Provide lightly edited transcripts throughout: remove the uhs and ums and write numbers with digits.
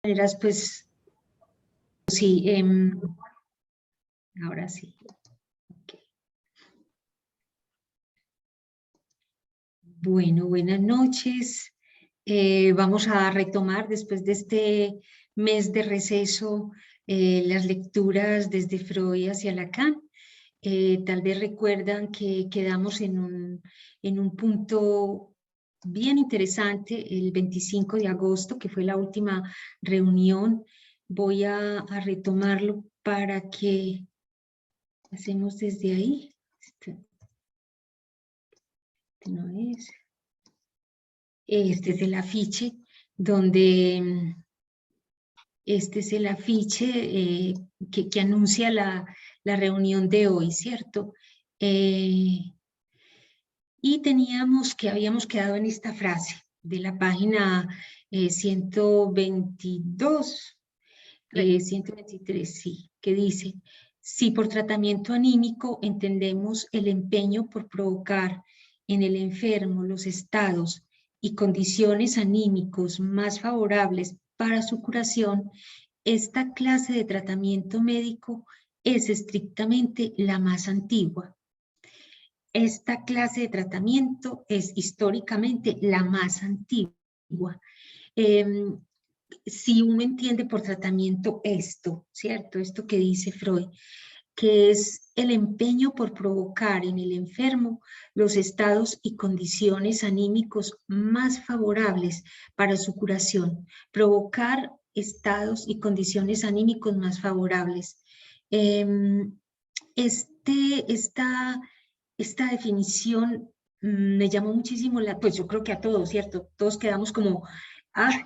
maneras, pues, sí, ahora sí. Okay. Bueno, buenas noches. Vamos a retomar después de este mes de receso las lecturas desde Freud hacia Lacan. Tal vez recuerdan que quedamos en un punto bien interesante el 25 de agosto, que fue la última reunión. Voy a retomarlo para que hacemos desde ahí. Este no es. Este es el afiche donde este es el afiche que anuncia la reunión de hoy, ¿cierto? Y habíamos quedado en esta frase de la página 122, 123, sí, que dice: si por tratamiento anímico entendemos el empeño por provocar en el enfermo los estados y condiciones anímicos más favorables para su curación, esta clase de tratamiento médico es estrictamente la más antigua. Esta clase de tratamiento es históricamente la más antigua. Si uno entiende por tratamiento esto, ¿cierto? Esto que dice Freud, que es el empeño por provocar en el enfermo los estados y condiciones anímicos más favorables para su curación. Provocar estados y condiciones anímicos más favorables. Esta definición me llamó muchísimo pues yo creo que a todos, ¿cierto? Todos quedamos como,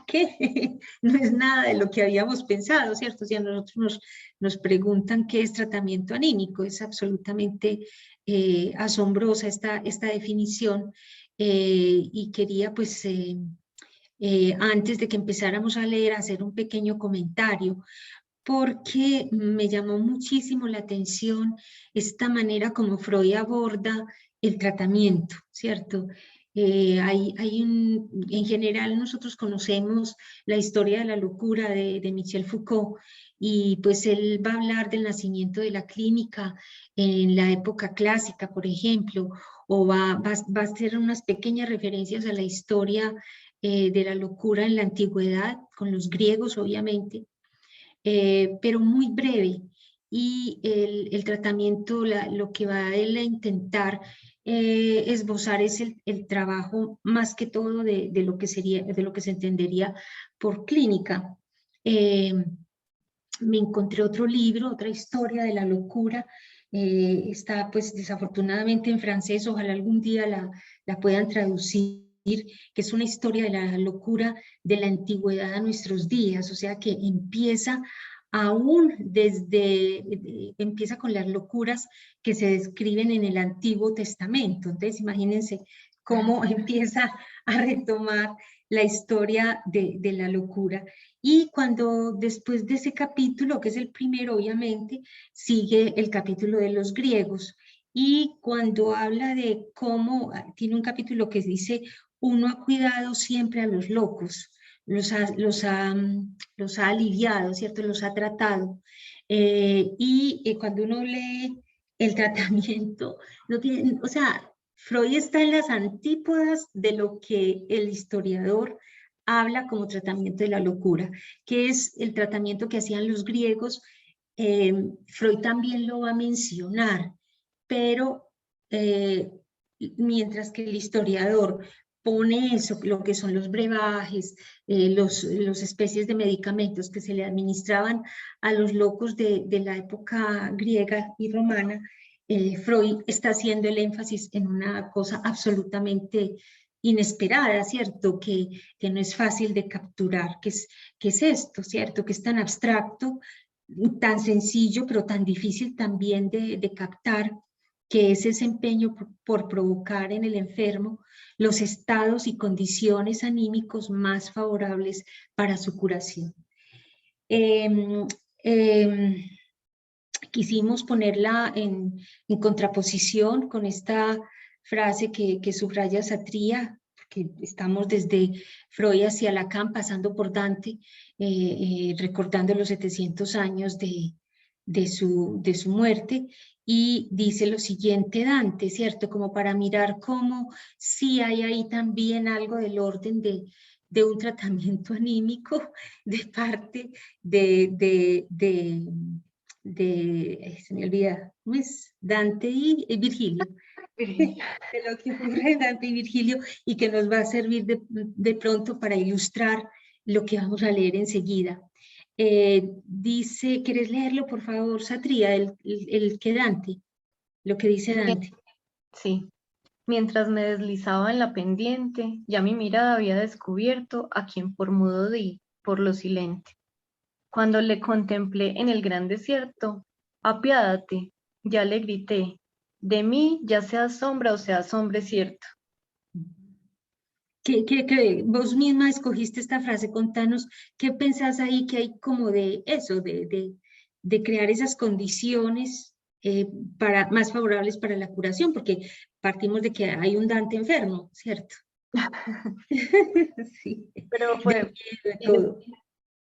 ¿qué? No es nada de lo que habíamos pensado, ¿cierto? Si a nosotros nos preguntan qué es tratamiento anímico, es absolutamente asombrosa esta definición y quería pues antes de que empezáramos a leer hacer un pequeño comentario porque me llamó muchísimo la atención esta manera como Freud aborda el tratamiento, ¿cierto? En general nosotros conocemos la historia de la locura de Michel Foucault y pues él va a hablar del nacimiento de la clínica en la época clásica, por ejemplo, o va a hacer unas pequeñas referencias a la historia de la locura en la antigüedad, con los griegos obviamente, pero muy breve. Y el tratamiento, lo que va a él a intentar esbozar es el trabajo más que todo de lo que se entendería por clínica. Me encontré otro libro, otra historia de la locura. Está pues desafortunadamente en francés, ojalá algún día la puedan traducir, que es una historia de la locura de la antigüedad a nuestros días, o sea que empieza empieza con las locuras que se describen en el Antiguo Testamento. Entonces imagínense cómo empieza a retomar la historia de la locura. Y cuando después de ese capítulo, que es el primero obviamente, sigue el capítulo de los griegos. Y cuando habla de cómo, tiene un capítulo que dice: uno ha cuidado siempre a los locos, los ha aliviado, ¿cierto? Los ha tratado. Cuando uno lee el tratamiento, no tiene, o sea, Freud está en las antípodas de lo que el historiador habla como tratamiento de la locura, que es el tratamiento que hacían los griegos. Freud también lo va a mencionar, pero mientras que el historiador pone eso, lo que son los brebajes, los especies de medicamentos que se le administraban a los locos de la época griega y romana, Freud está haciendo el énfasis en una cosa absolutamente inesperada, ¿cierto? Que no es fácil de capturar, que es esto, ¿cierto? Que es tan abstracto, tan sencillo, pero tan difícil también de captar, que es ese empeño por provocar en el enfermo los estados y condiciones anímicos más favorables para su curación. Quisimos ponerla en contraposición con esta frase que subraya Satrià, porque estamos desde Freud hacia Lacan, pasando por Dante, recordando los 700 años de su muerte, y dice lo siguiente Dante, ¿cierto? Como para mirar cómo sí hay ahí también algo del orden de un tratamiento anímico de parte se me olvida, ¿cómo es? Dante y Virgilio. Virginia. De lo que ocurre en Dante y Virgilio, y que nos va a servir de pronto para ilustrar lo que vamos a leer enseguida. Dice, ¿quieres leerlo, por favor, Satria, el que Dante, lo que dice Dante? Sí. Mientras me deslizaba en la pendiente, ya mi mirada había descubierto a quien por mudo di, por lo silente. Cuando le contemplé en el gran desierto, apiádate, ya le grité, de mí ya seas sombra o seas hombre cierto. Que vos misma escogiste esta frase, contanos qué pensás ahí que hay como de eso, de crear esas condiciones más favorables para la curación, porque partimos de que hay un Dante enfermo, ¿cierto? Sí, Pero de todo.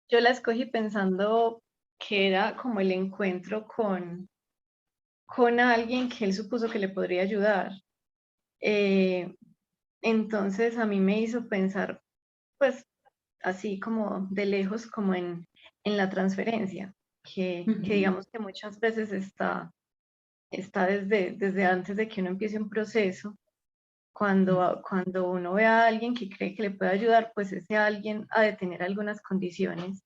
yo la escogí pensando que era como el encuentro con alguien que él supuso que le podría ayudar. Entonces a mí me hizo pensar, pues así como de lejos, como en la transferencia, que digamos que muchas veces está desde antes de que uno empiece un proceso. Cuando uno ve a alguien que cree que le puede ayudar, pues ese alguien ha de tener algunas condiciones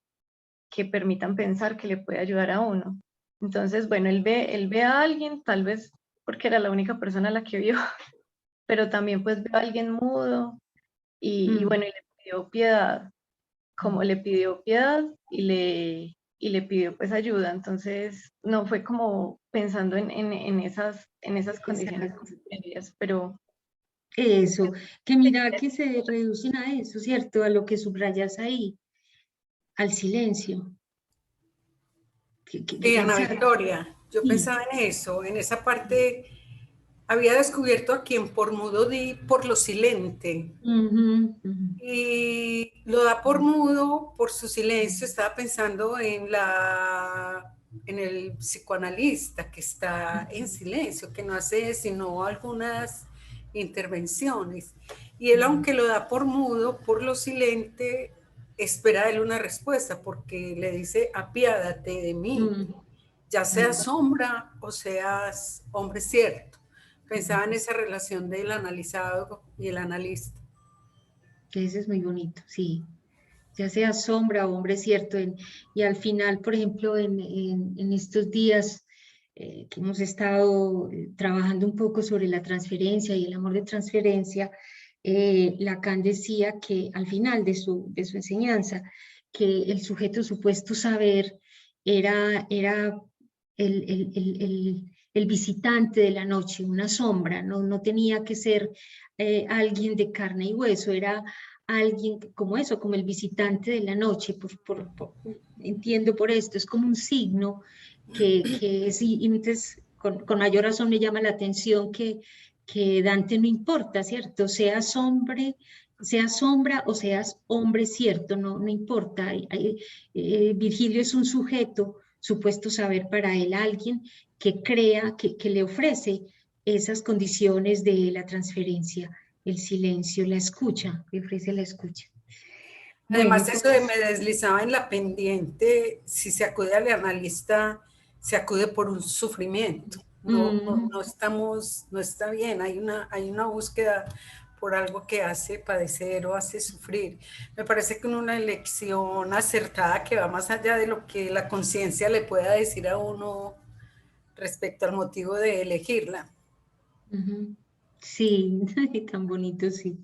que permitan pensar que le puede ayudar a uno. Entonces, bueno, él ve a alguien, tal vez porque era la única persona a la que vio, pero también pues ve a alguien mudo y bueno, y le pidió piedad, como le pidió piedad y le pidió pues ayuda. Entonces, no fue como pensando en esas condiciones Exacto. previas, pero Eso, que mira que se reducen a eso, ¿cierto? A lo que subrayas ahí, al silencio. Sí, Ana Exacto. Victoria, yo Sí. pensaba en eso, en esa parte, había descubierto a quien por mudo di por lo silente, Ujú, ujú. y lo da por mudo por su silencio. Estaba pensando en el psicoanalista que está en silencio, que no hace sino algunas intervenciones, y él, aunque lo da por mudo por lo silente, espera él una respuesta, porque le dice: apiádate de mí, ya seas sombra o seas hombre cierto. Pensaba en esa relación del analizado y el analista. Ese es muy bonito, sí. Ya sea sombra o hombre cierto. Y al final, por ejemplo, en estos días que hemos estado trabajando un poco sobre la transferencia y el amor de transferencia, Lacan decía que al final de su enseñanza, que el sujeto supuesto saber era el visitante de la noche, una sombra, no tenía que ser alguien de carne y hueso, era alguien como eso, como el visitante de la noche, entiendo por esto, es como un signo que es, y entonces con mayor razón me llama la atención que Dante no importa, ¿cierto? Seas sombra o seas hombre, cierto, no importa. Virgilio es un sujeto, supuesto saber para él, alguien que crea, que le ofrece esas condiciones de la transferencia, el silencio, la escucha, le ofrece la escucha. Bueno, Además, eso de entonces, me deslizaba en la pendiente, si se acude al analista, se acude por un sufrimiento. No está bien, hay una búsqueda por algo que hace padecer o hace sufrir. Me parece que una elección acertada que va más allá de lo que la conciencia le pueda decir a uno respecto al motivo de elegirla. sí, tan bonito, sí.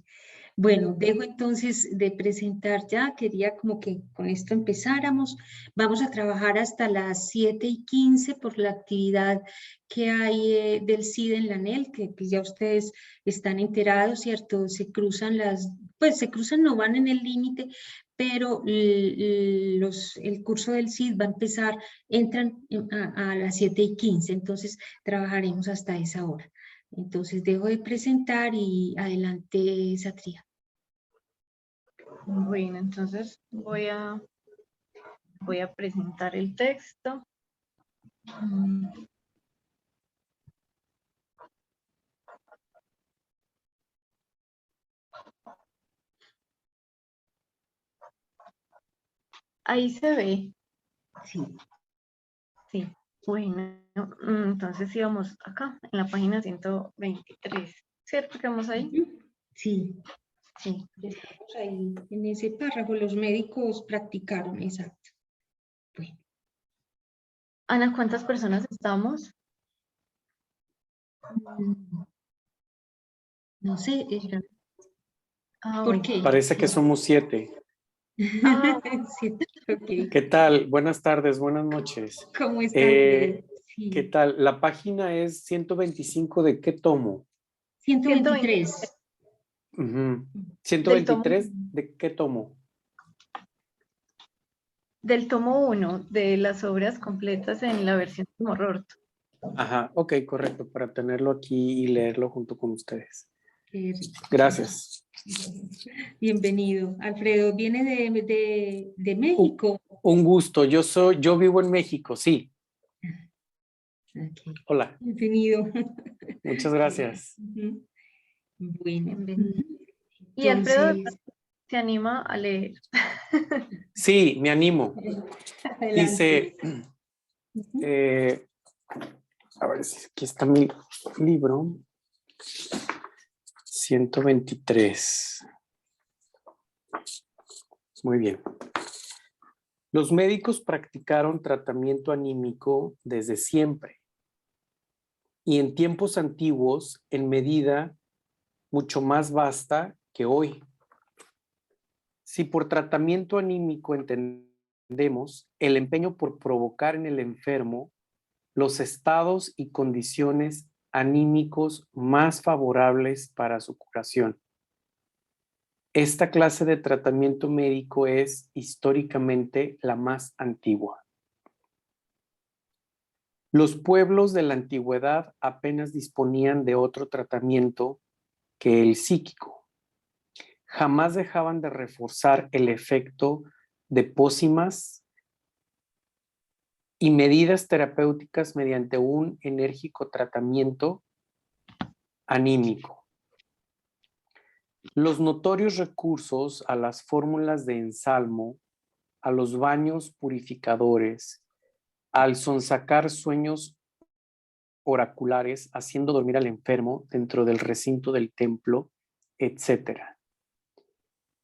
Bueno, dejo entonces de presentar ya, quería como que con esto empezáramos. Vamos a trabajar hasta las 7:15 por la actividad que hay del CID en la ANEL, que ya ustedes están enterados, ¿cierto? Se cruzan, no van en el límite, pero el curso del CID va a empezar, entran a las 7:15, entonces trabajaremos hasta esa hora. Entonces dejo de presentar y adelante, Satria. bueno, entonces voy a voy a presentar el texto. Ahí se ve. Sí. Sí, bueno, entonces íbamos acá, en la página 123, ¿cierto que vamos ahí? Sí. Sí. Estamos ahí en ese párrafo, los médicos practicaron, exacto. Bueno. Ana, ¿cuántas personas estamos? No sé, ¿por bueno. qué? Parece que somos 7. Ah, Sí, ok. ¿Qué tal? Buenas tardes, buenas noches. ¿Cómo está, Alfredo? Sí. ¿Qué tal? La página es 125 ¿de qué tomo? 123. 123 ¿de qué tomo? del tomo 1 de las obras completas en la versión de Mororto. Ajá, ok, correcto, para tenerlo aquí y leerlo junto con ustedes. Qué rico. Gracias. Bienvenido. Alfredo, viene de México. Un gusto, yo vivo en México, sí. Okay. Hola. Bienvenido. Muchas gracias. Bueno. Bienvenido. Y Alfredo, ¿se anima a leer? Sí, me animo. Adelante. Dice, a ver si aquí está mi libro. 123. Muy bien. Los médicos practicaron tratamiento anímico desde siempre y en tiempos antiguos en medida mucho más vasta que hoy. Si por tratamiento anímico entendemos el empeño por provocar en el enfermo los estados y condiciones anímicos más favorables para su curación. Esta clase de tratamiento médico es históricamente la más antigua. Los pueblos de la antigüedad apenas disponían de otro tratamiento que el psíquico. Jamás dejaban de reforzar el efecto de pócimas y medidas terapéuticas mediante un enérgico tratamiento anímico. Los notorios recursos a las fórmulas de ensalmo, a los baños purificadores, al sonsacar sueños oraculares, haciendo dormir al enfermo dentro del recinto del templo, etc.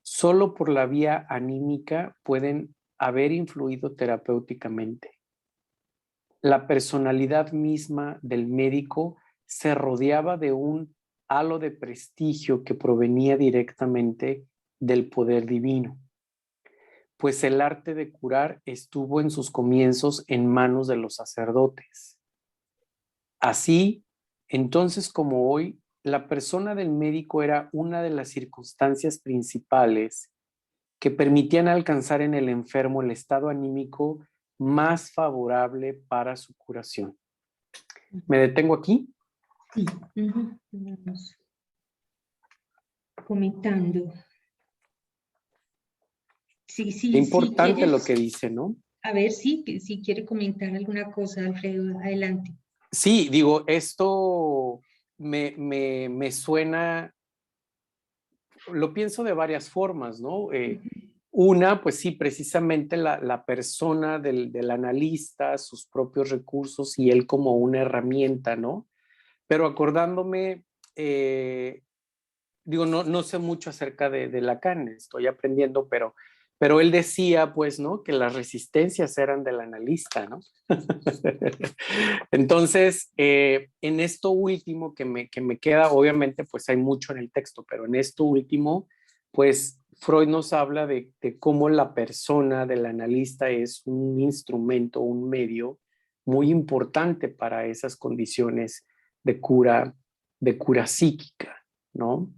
Solo por la vía anímica pueden haber influido terapéuticamente. La personalidad misma del médico se rodeaba de un halo de prestigio que provenía directamente del poder divino, pues el arte de curar estuvo en sus comienzos en manos de los sacerdotes. Así, entonces como hoy, la persona del médico era una de las circunstancias principales que permitían alcanzar en el enfermo el estado anímico más favorable para su curación. ¿Me detengo aquí? Sí. Vamos comentando. Sí, Qué importante quieres, lo que dice, ¿no? A ver, si quiere comentar alguna cosa, Alfredo, adelante. Sí, digo, esto me suena, lo pienso de varias formas, ¿no? Una, pues sí, precisamente la persona del analista, sus propios recursos y él como una herramienta, ¿no? Pero acordándome, digo, no sé mucho acerca de Lacan, estoy aprendiendo, pero él decía, pues, ¿no? Que las resistencias eran del analista, ¿no? Entonces, en esto último que me queda, obviamente, pues hay mucho en el texto, pero en esto último, pues Freud nos habla de cómo la persona del analista es un instrumento, un medio muy importante para esas condiciones de cura psíquica, ¿no?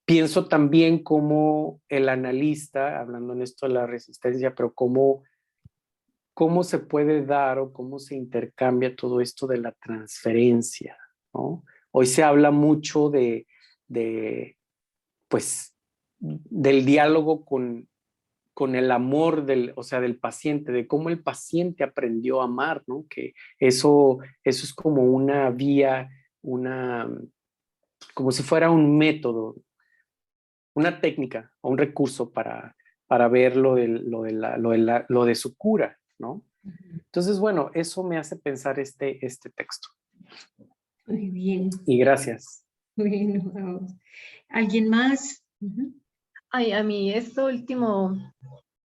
Pienso también como el analista, hablando en esto de la resistencia, pero cómo se puede dar o cómo se intercambia todo esto de la transferencia, ¿no? Hoy se habla mucho pues, del diálogo con con el amor del paciente, de cómo el paciente aprendió a amar, ¿no? Que eso es como una vía, como si fuera un método, una técnica o un recurso para ver lo de su cura, ¿no? Entonces, bueno, eso me hace pensar este texto. Muy bien. Y gracias. Bueno, vamos. ¿Alguien más? Ay, a mí esto último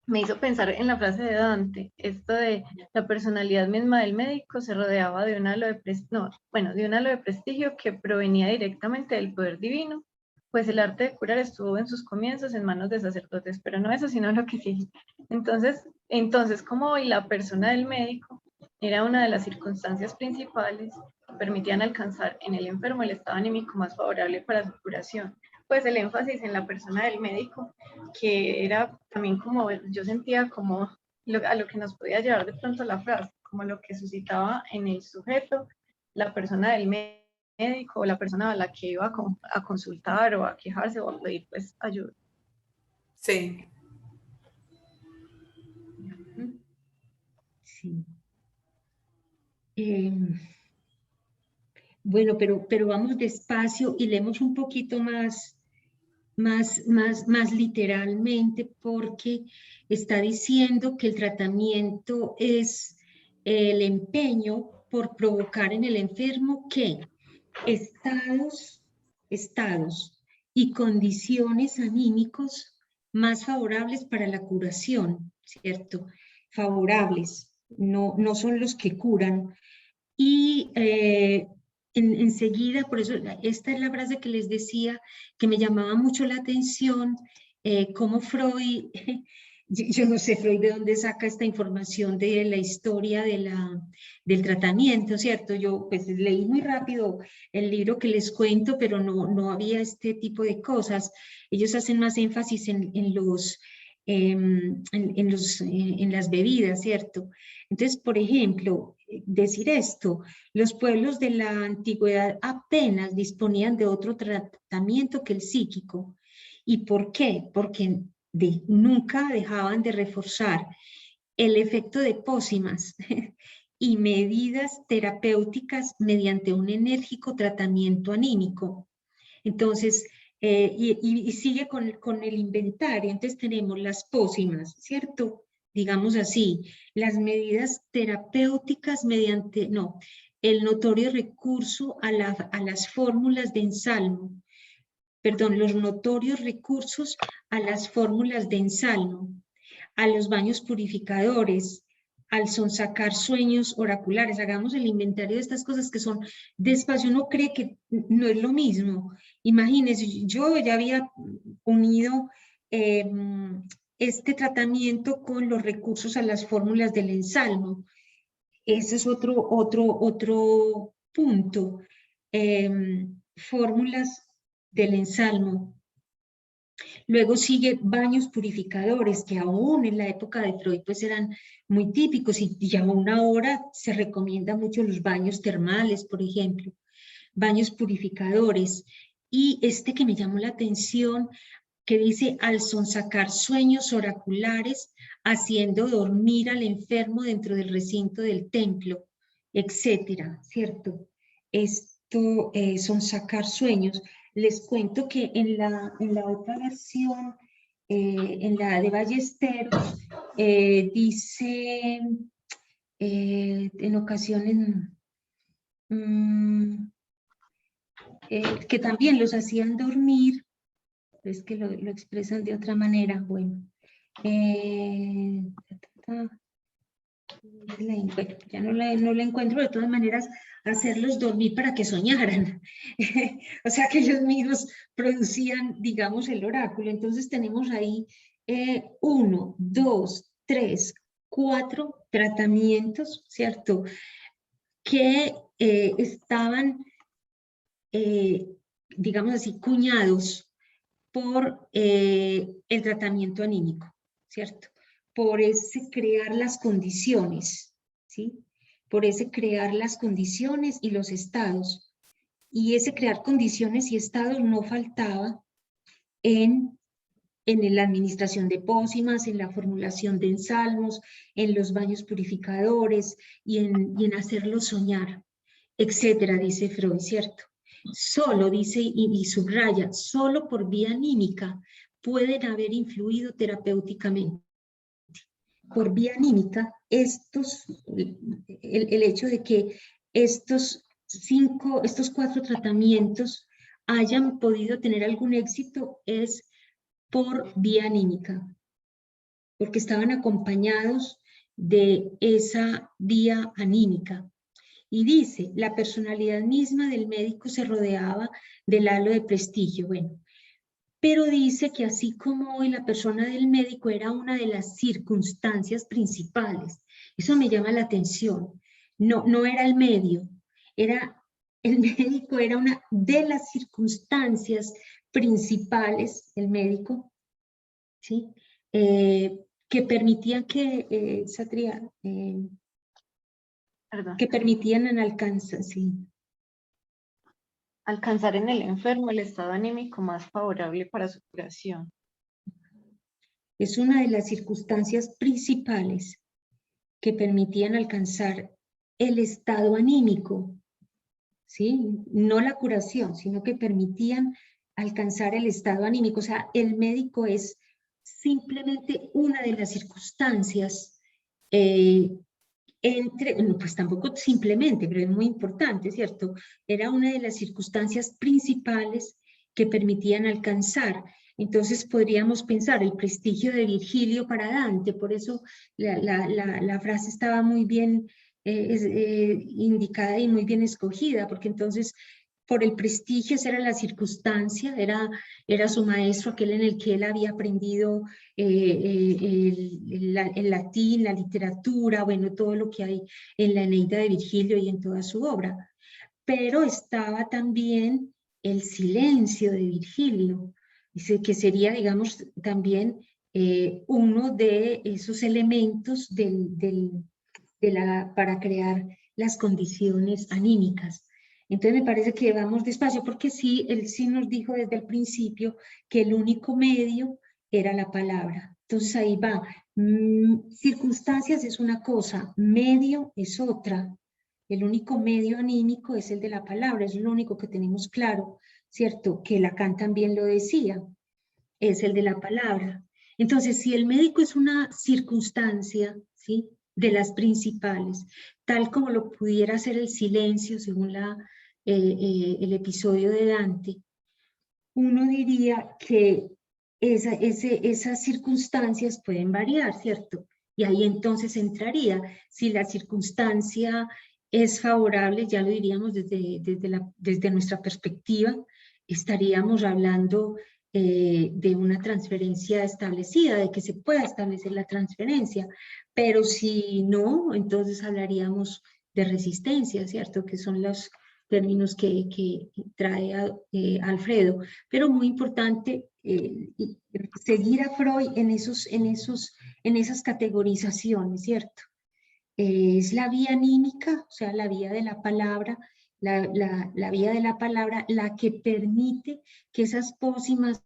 me hizo pensar en la frase de Dante, esto de la personalidad misma del médico se rodeaba de un halo de un halo de prestigio que provenía directamente del poder divino, pues el arte de curar estuvo en sus comienzos en manos de sacerdotes, pero no eso, sino lo que sigue. Entonces, como hoy la persona del médico era una de las circunstancias principales que permitían alcanzar en el enfermo el estado anímico más favorable para su curación, pues el énfasis en la persona del médico, que era también como, yo sentía como a lo que nos podía llevar de pronto la frase, como lo que suscitaba en el sujeto la persona del médico o la persona a la que iba a consultar o a quejarse o a pedir pues ayuda. Sí. Sí. Bueno, pero vamos despacio y leemos un poquito más literalmente, porque está diciendo que el tratamiento es el empeño por provocar en el enfermo que estados y condiciones anímicos más favorables para la curación, ¿cierto? Favorables, no son los que curan. Y enseguida, por eso esta es la frase que les decía que me llamaba mucho la atención, cómo Freud, yo no sé Freud de dónde saca esta información de la historia del tratamiento, ¿cierto? Yo pues leí muy rápido el libro que les cuento, pero no había este tipo de cosas. Ellos hacen más énfasis en las bebidas, ¿cierto? Entonces, por ejemplo, decir esto, los pueblos de la antigüedad apenas disponían de otro tratamiento que el psíquico. ¿Y por qué? Porque nunca dejaban de reforzar el efecto de pócimas y medidas terapéuticas mediante un enérgico tratamiento anímico. Entonces, y sigue con el inventario. Entonces tenemos las pócimas, ¿cierto? Digamos así, las medidas terapéuticas mediante, el notorio recurso a las fórmulas de ensalmo, perdón, los notorios recursos a las fórmulas de ensalmo, a los baños purificadores, al sonsacar sueños oraculares. Hagamos el inventario de estas cosas que son despacio. Uno cree que no es lo mismo. Imagínense, yo ya había unido este tratamiento con los recursos a las fórmulas del ensalmo. Ese es otro punto. Fórmulas del ensalmo. Luego sigue baños purificadores, que aún en la época de Freud pues eran muy típicos y aún ahora se recomienda mucho los baños termales, por ejemplo. Baños purificadores. Y este que me llamó la atención, que dice, al sonsacar sueños oraculares, haciendo dormir al enfermo dentro del recinto del templo, etcétera, ¿cierto? Esto sonsacar sueños. Les cuento que en la otra versión, en la de Ballesteros, dice en ocasiones que también los hacían dormir, es que lo expresan de otra manera. Bueno, ya no la encuentro. De todas maneras, hacerlos dormir para que soñaran. O sea, que ellos mismos producían, digamos, el oráculo. Entonces tenemos ahí 1, 2, 3, 4 tratamientos, ¿cierto? Que estaban, digamos así, cuñados por el tratamiento anímico, ¿cierto? Por ese crear las condiciones, ¿sí? Por ese crear las condiciones y los estados. Y ese crear condiciones y estados no faltaba en en la administración de pócimas, en la formulación de ensalmos, en los baños purificadores y en hacerlos soñar, etcétera, dice Freud, ¿cierto? Solo, dice y subraya, solo por vía anímica pueden haber influido terapéuticamente. Por vía anímica, el hecho de que estos 4 tratamientos hayan podido tener algún éxito es por vía anímica, porque estaban acompañados de esa vía anímica. Y dice, la personalidad misma del médico se rodeaba del halo de prestigio. Bueno, pero dice que así como hoy la persona del médico era una de las circunstancias principales. Eso me llama la atención. No era el medio, el médico era una de las circunstancias principales, el médico, ¿sí? Que permitían que permitían en alcance, sí. Alcanzar en el enfermo el estado anímico más favorable para su curación. Es una de las circunstancias principales que permitían alcanzar el estado anímico, ¿sí? No la curación, sino que permitían alcanzar el estado anímico. O sea, el médico es simplemente una de las circunstancias pues tampoco simplemente, pero es muy importante, ¿cierto? Era una de las circunstancias principales que permitían alcanzar. Entonces podríamos pensar el prestigio de Virgilio para Dante, por eso la frase estaba muy bien indicada y muy bien escogida, porque entonces por el prestigio, esa era la circunstancia, era su maestro, aquel en el que él había aprendido el latín, la literatura, bueno, todo lo que hay en la Eneida de Virgilio y en toda su obra. Pero estaba también el silencio de Virgilio, que sería, digamos, también uno de esos elementos para crear las condiciones anímicas. Entonces me parece que vamos despacio, porque sí, él sí nos dijo desde el principio que el único medio era la palabra. Entonces ahí va. Circunstancias es una cosa, medio es otra. El único medio anímico es el de la palabra, es lo único que tenemos claro, ¿cierto? Que Lacan también lo decía, es el de la palabra. Entonces, si el médico es una circunstancia, ¿sí?, de las principales, tal como lo pudiera ser el silencio, según el episodio de Dante, uno diría que esas circunstancias pueden variar, ¿cierto? Y ahí entonces entraría, si la circunstancia es favorable, ya lo diríamos desde nuestra perspectiva, estaríamos hablando de una transferencia establecida, de que se pueda establecer la transferencia, pero si no, entonces hablaríamos de resistencia, ¿cierto? Que son los términos que trae Alfredo, pero muy importante seguir a Freud en esas categorizaciones, ¿cierto? Es la vía anímica, o sea, la vía de la palabra, la vía de la palabra, la que permite que esas pócimas,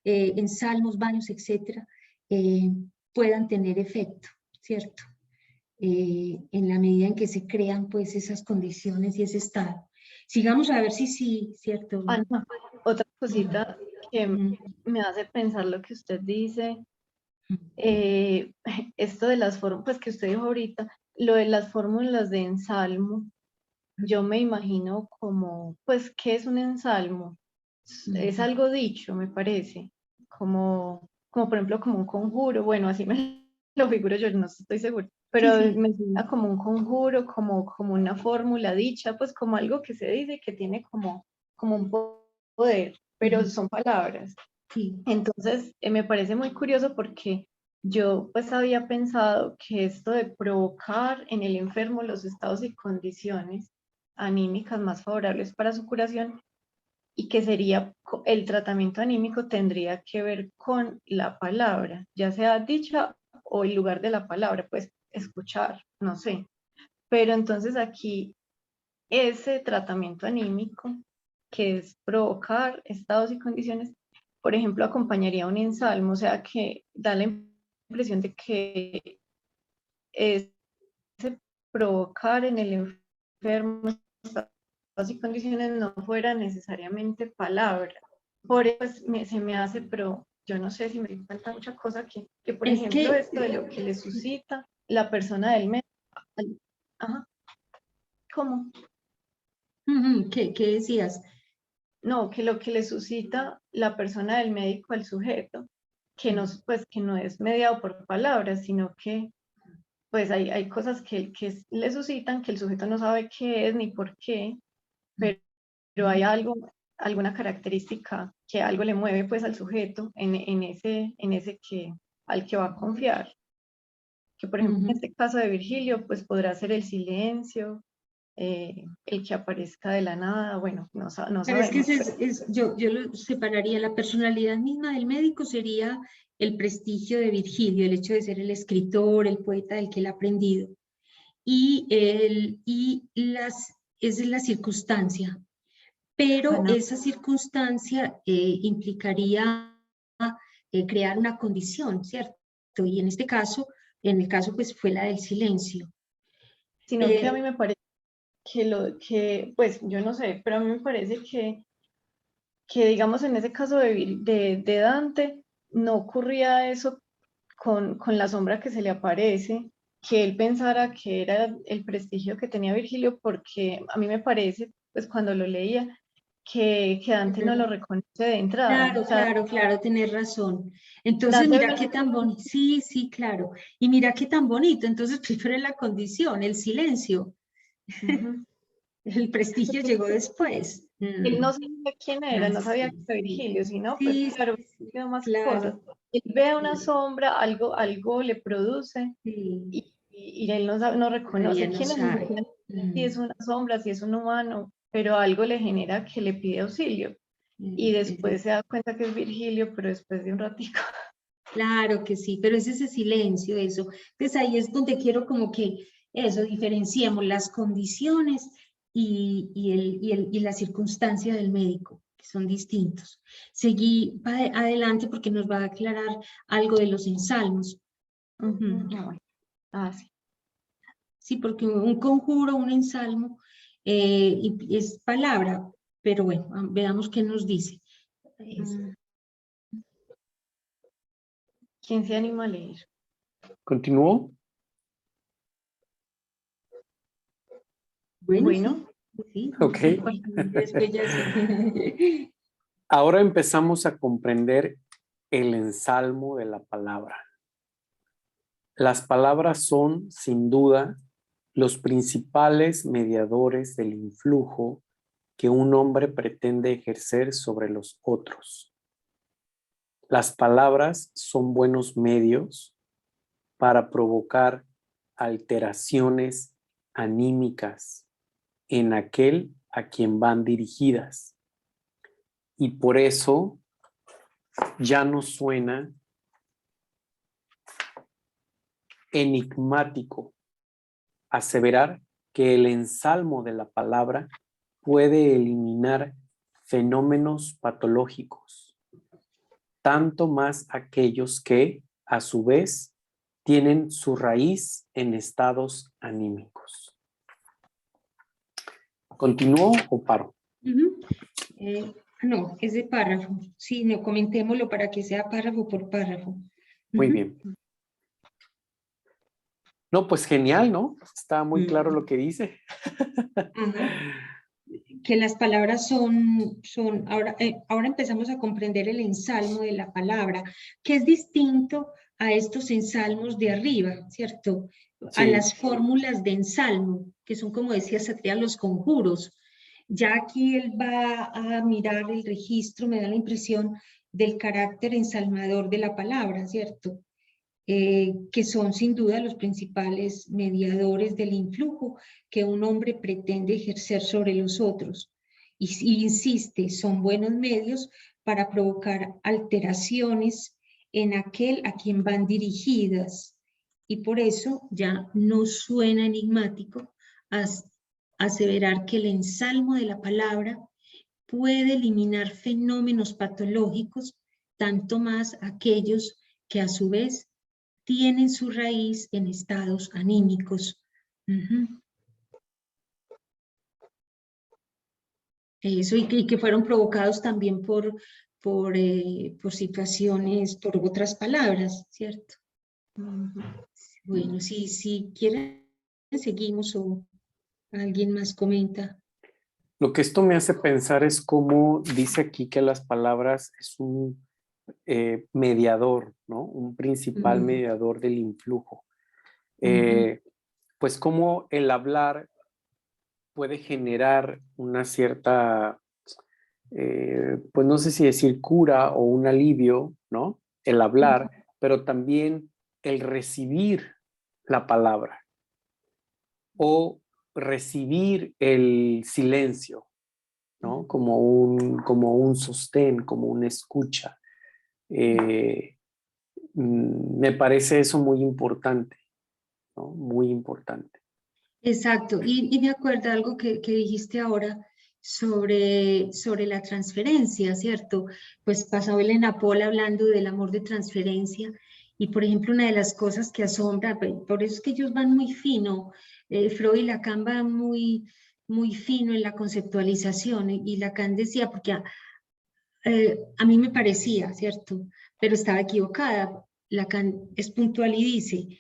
ensalmos, baños, etcétera, puedan tener efecto, ¿cierto? En la medida en que se crean pues esas condiciones y ese estado. Sigamos a ver si sí, ¿cierto? No. Otra cosita que me hace pensar lo que usted dice, esto de las fórmulas, pues que usted dijo ahorita, lo de las fórmulas de ensalmo, yo me imagino como, pues, ¿qué es un ensalmo? Es algo dicho, me parece, como por ejemplo, como un conjuro, bueno, así me lo figuro yo, no estoy segura, pero Sí, sí. me suena como un conjuro, como una fórmula dicha, pues como algo que se dice que tiene como un poder, pero son palabras. Sí. Entonces, me parece muy curioso porque yo pues había pensado que esto de provocar en el enfermo los estados y condiciones anímicas más favorables para su curación y que sería el tratamiento anímico tendría que ver con la palabra, ya sea dicha o el lugar de la palabra, pues escuchar, no sé. Pero entonces aquí ese tratamiento anímico, que es provocar estados y condiciones, por ejemplo, acompañaría un ensalmo, o sea, que da la impresión de que ese provocar en el enfermo estados y condiciones no fuera necesariamente palabra. Por eso se me hace, pero yo no sé si me di cuenta de muchas cosas que por ejemplo, esto de lo que le suscita la persona del médico. Ajá. ¿Cómo? ¿Qué decías? No, que lo que le suscita la persona del médico al sujeto, que no, pues, que no es mediado por palabras, sino que pues hay cosas que le suscitan que el sujeto no sabe qué es ni por qué, pero hay algo, alguna característica que algo le mueve pues al sujeto en ese que, al que va a confiar. Que por ejemplo en este caso de Virgilio pues podrá ser el silencio, el que aparezca de la nada, bueno, no Pero sabemos. es que yo lo separaría, la personalidad misma del médico sería el prestigio de Virgilio, el hecho de ser el escritor, el poeta del que él ha aprendido. Esa es la circunstancia, pero esa circunstancia implicaría crear una condición, ¿cierto? Y en este caso, en el caso pues fue la del silencio. Sino que a mí me parece pues yo no sé, pero a mí me parece que digamos en ese caso de Dante no ocurría eso con la sombra que se le aparece, que él pensara que era el prestigio que tenía Virgilio, porque a mí me parece, pues cuando lo leía, que Dante no lo reconoce de entrada. Claro, O sea, claro, tenés razón. Entonces, Dante mira qué tan bonito. Sí, claro. Y mira qué tan bonito. Entonces, primero la condición, el silencio. El prestigio llegó después. él no sabía quién era, no sabía que era Virgilio, sino pues Sí, claro, quedó más cosas. claro. Él ve una sombra, algo le produce Sí, y él no reconoce todavía no quién es, sabe. si es una sombra, si es un humano, pero algo le genera que le pide auxilio. Y después se da cuenta que es Virgilio, pero después de un ratico. Claro que sí, pero es ese silencio, eso. Entonces ahí es donde quiero como que eso, diferenciemos las condiciones y la circunstancia del médico, que son distintos. Seguí adelante porque nos va a aclarar algo de los ensalmos. Sí. Sí, porque un conjuro, un ensalmo, es palabra, pero bueno, veamos qué nos dice. ¿Quién se anima a leer? ¿Continúo? Bueno. Sí. Ok. Después ya sí. Ahora empezamos a comprender el ensalmo de la palabra. Las palabras son, sin duda, los principales mediadores del influjo que un hombre pretende ejercer sobre los otros. Las palabras son buenos medios para provocar alteraciones anímicas en aquel a quien van dirigidas. Y por eso ya no suena enigmático aseverar que el ensalmo de la palabra puede eliminar fenómenos patológicos, tanto más aquellos que, a su vez, tienen su raíz en estados anímicos. ¿Continúo o paro? No, es de párrafo. Sí, no, comentémoslo para que sea párrafo por párrafo. Muy bien. No, pues genial, ¿no? Está muy claro lo que dice. Que las palabras son ahora empezamos a comprender el ensalmo de la palabra, que es distinto a estos ensalmos de arriba, ¿cierto? Sí. A las fórmulas de ensalmo, que son, como decía Satria, los conjuros. Ya aquí él va a mirar el registro, me da la impresión del carácter ensalmador de la palabra, ¿cierto? Que son sin duda los principales mediadores del influjo que un hombre pretende ejercer sobre los otros. Y insiste, son buenos medios para provocar alteraciones en aquel a quien van dirigidas. Y por eso ya no suena enigmático aseverar que el ensalmo de la palabra puede eliminar fenómenos patológicos, tanto más aquellos que a su vez tienen su raíz en estados anímicos. Eso, y que fueron provocados también por situaciones, por otras palabras, ¿cierto? Bueno, si quieren, seguimos o alguien más comenta. Lo que esto me hace pensar es cómo dice aquí que las palabras es un mediador, ¿no? Un principal mediador del influjo. Pues cómo el hablar puede generar una cierta, pues no sé si decir cura o un alivio, ¿no? El hablar, pero también el recibir la palabra o recibir el silencio, ¿no? Como un sostén, como una escucha. Me parece eso muy importante, ¿no? Muy importante. Exacto, y me acuerdo algo que dijiste ahora sobre la transferencia, ¿cierto? Pues pasó Elena Pola hablando del amor de transferencia, y por ejemplo una de las cosas que asombra, por eso es que ellos van muy fino, Freud y Lacan van muy fino en la conceptualización, y Lacan decía, porque a mí me parecía, ¿cierto? Pero estaba equivocada. Lacan es puntual y dice,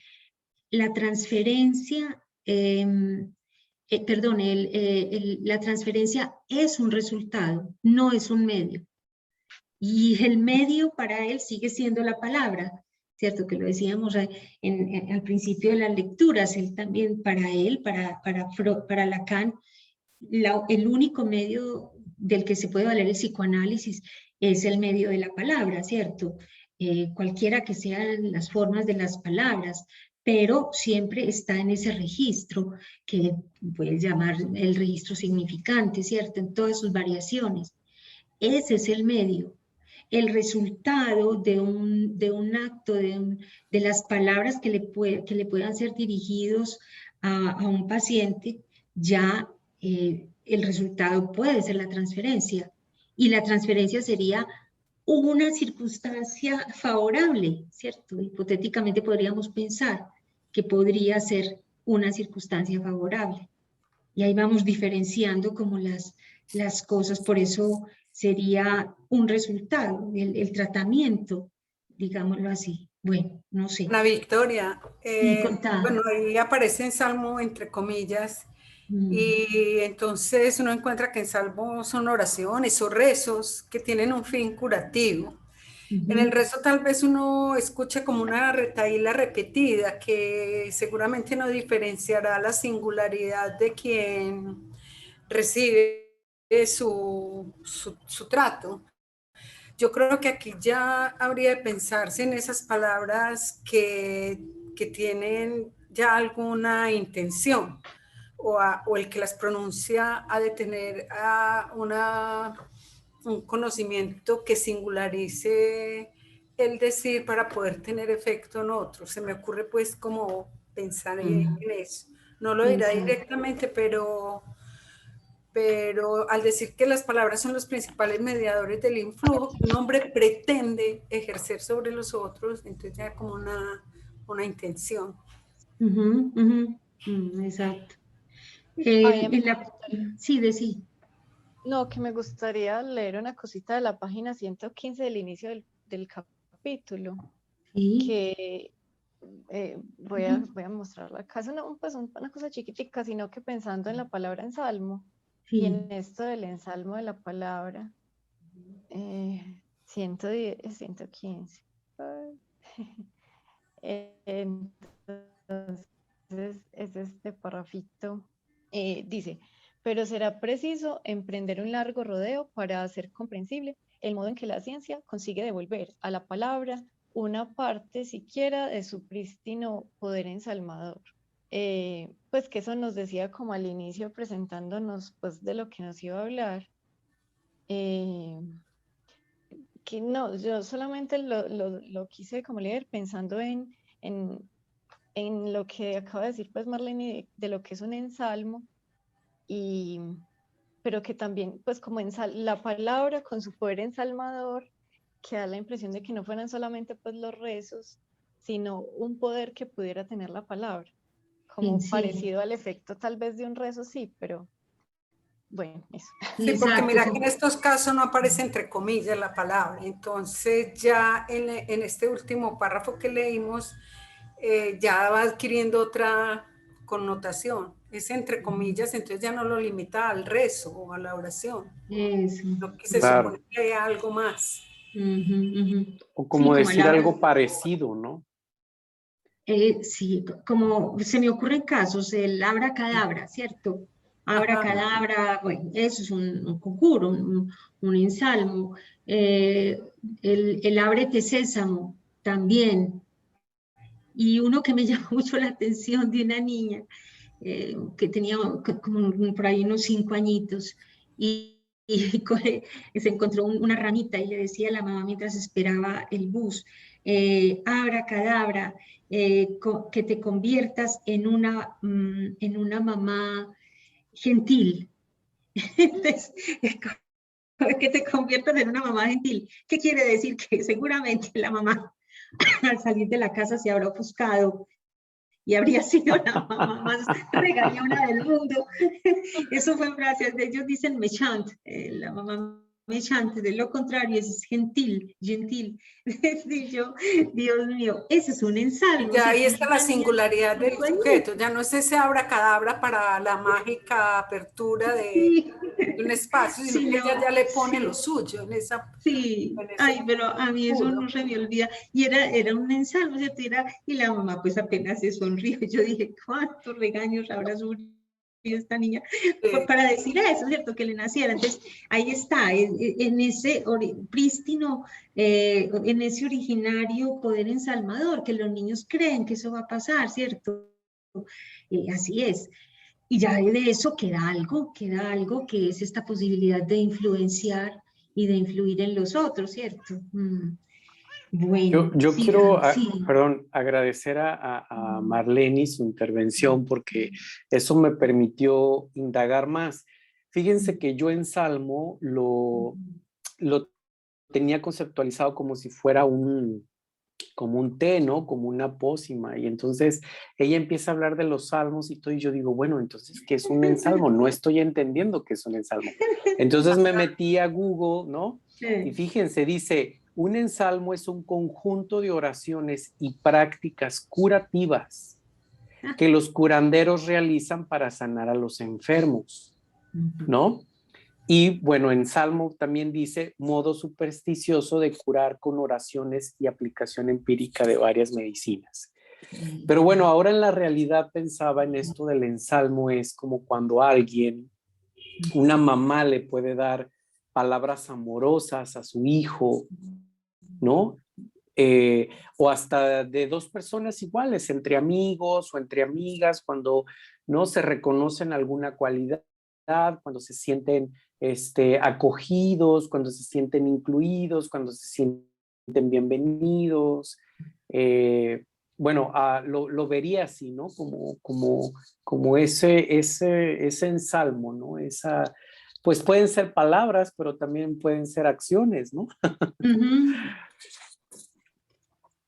la transferencia, perdón, la transferencia es un resultado, no es un medio. Y el medio para él sigue siendo la palabra, ¿cierto? Que lo decíamos al principio de las lecturas, él también, para Lacan, el único medio del que se puede valer el psicoanálisis es el medio de la palabra, ¿cierto? Cualquiera que sean las formas de las palabras, pero siempre está en ese registro que puedes llamar el registro significante, ¿cierto? En todas sus variaciones. Ese es el medio. El resultado de un acto, de las palabras que le puedan ser dirigidos a un paciente, ya el resultado puede ser la transferencia. Y la transferencia sería una circunstancia favorable, ¿cierto? Hipotéticamente podríamos pensar que podría ser una circunstancia favorable. Y ahí vamos diferenciando como las cosas, por eso sería un resultado, el tratamiento, digámoslo así. Bueno, no sé. Ana Victoria, Sí, contá. bueno, ahí aparece en Salmo entre comillas, y entonces uno encuentra que en Salmo son oraciones o rezos que tienen un fin curativo. En el rezo tal vez uno escucha como una retahíla repetida que seguramente no diferenciará la singularidad de quien recibe su trato. Yo creo que aquí ya habría de pensarse en esas palabras que tienen ya alguna intención, o el que las pronuncia ha de tener un conocimiento que singularice el decir para poder tener efecto en otro. Se me ocurre pues como pensar en eso. No lo dirá directamente, pero al decir que las palabras son los principales mediadores del influjo que un hombre pretende ejercer sobre los otros, entonces ya como una intención. Exacto. Ay, a mí Sí, de sí. no, que me gustaría leer una cosita de la página 115 del inicio del capítulo, Sí. que voy a mostrarla acá. Es una cosa chiquitica, sino que pensando en la palabra ensalmo y Sí. en esto del ensalmo de la palabra, 110, 115. Entonces, es este parrafito. Dice, pero será preciso emprender un largo rodeo para hacer comprensible el modo en que la ciencia consigue devolver a la palabra una parte siquiera de su prístino poder ensalmador. Pues que eso nos decía como al inicio presentándonos pues de lo que nos iba a hablar. Que no, yo solamente lo quise como leer pensando en lo que acaba de decir pues Marlene de lo que es un ensalmo, pero que también pues como la palabra con su poder ensalmador que da la impresión de que no fueran solamente pues los rezos, sino un poder que pudiera tener la palabra, como Sí, parecido al efecto tal vez de un rezo, sí, pero bueno, eso. Sí, porque exacto. mira que en estos casos no aparece entre comillas la palabra. Entonces ya en este último párrafo que leímos, ya va adquiriendo otra connotación. Es entre comillas, entonces ya no lo limita al rezo o a la oración, Eso. lo que se Claro. supone que hay algo más. Ujú, ujú. O Sí, como como decir algo parecido, ¿no? sí, como se me ocurren casos, el abracadabra, ¿cierto? Ajá. Abracadabra, bueno, eso es un conjuro, un ensalmo. El ábrete sésamo también. Y uno que me llamó mucho la atención de una niña que tenía como por ahí unos 5 añitos y se encontró una ramita y le decía a la mamá mientras esperaba el bus, abracadabra, que te conviertas en una mamá gentil. Entonces, que te conviertas en una mamá gentil. ¿Qué quiere decir? Que seguramente la mamá al salir de la casa se habrá ofuscado y habría sido la mamá más regañona del mundo. Eso fue frase, ellos dicen mechant, la mamá mechante, de lo contrario es gentil, gentil. Sí, yo, Dios mío, ese es un Y ensalmo, ya ahí ¿cierto? está la Una niña singularidad de del 5 sujeto, añitos. ya no es ese abracadabra para la mágica apertura de Sí, un espacio, sino sí, que ella no, ya le pone lo sí. suyo Sí, en ese ay, pero a mí eso conjuro. no se me olvida. Y era un ensalmo, ¿cierto? Y la mamá pues apenas se sonrió. Yo dije, ¿cuántos regaños habrá sufrido esta niña para decir eso, ¿cierto? Que le naciera. Entonces, ahí está, en ese prístino, en ese originario poder ensalmador, que los niños creen que eso va a pasar, ¿cierto? Así es. Y ya de eso queda algo que es esta posibilidad de influenciar y de influir en los otros, ¿cierto? Bueno, Yo sí, quiero, sí. perdón, agradecer a Marlene su intervención porque eso me permitió indagar más. Fíjense que yo en Salmo lo tenía conceptualizado como si fuera como un té, ¿no? Como una pócima. Y entonces ella empieza a hablar de los salmos y todo, y yo digo, bueno, entonces, ¿qué es un ensalmo? No estoy entendiendo qué es un ensalmo. Entonces me metí a Google, ¿no? Y Sí. fíjense, dice, un ensalmo es un conjunto de oraciones y prácticas curativas que los curanderos realizan para sanar a los enfermos, ¿no? Y bueno, en Salmo también dice modo supersticioso de curar con oraciones y aplicación empírica de varias medicinas. Pero bueno, ahora en la realidad pensaba en esto del ensalmo, es como cuando alguien, una mamá le puede dar palabras amorosas a su hijo, ¿no? O hasta de dos personas iguales, entre amigos o entre amigas, cuando no se reconocen alguna cualidad, cuando se sienten acogidos, cuando se sienten incluidos, cuando se sienten bienvenidos. Bueno, lo vería así, ¿no? Como ese ensalmo, ¿no? Pues pueden ser palabras, pero también pueden ser acciones, ¿no? Ujú.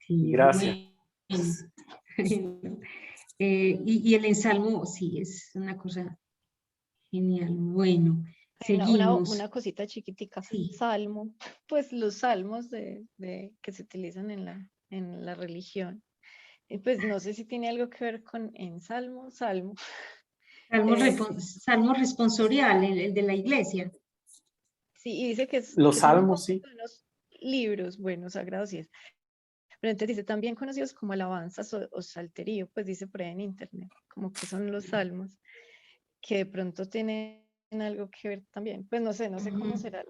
Sí, Gracias. bueno. Y el ensalmo, sí, es una cosa genial. Bueno, seguimos. Una cosita chiquitica, Sí. salmo, pues los salmos que se utilizan en la religión. Pues no sé si tiene algo que ver con salmo. Eh, Salmo responsorial, el de la iglesia. sí, y dice Los que son un salmos, sí. conjunto de unos libros, bueno, sagrados y es. Pero entonces dice también conocidos como alabanzas o salterio, pues dice por ahí en internet, como que son los salmos, que de pronto tienen algo que ver también. Pues no sé cómo será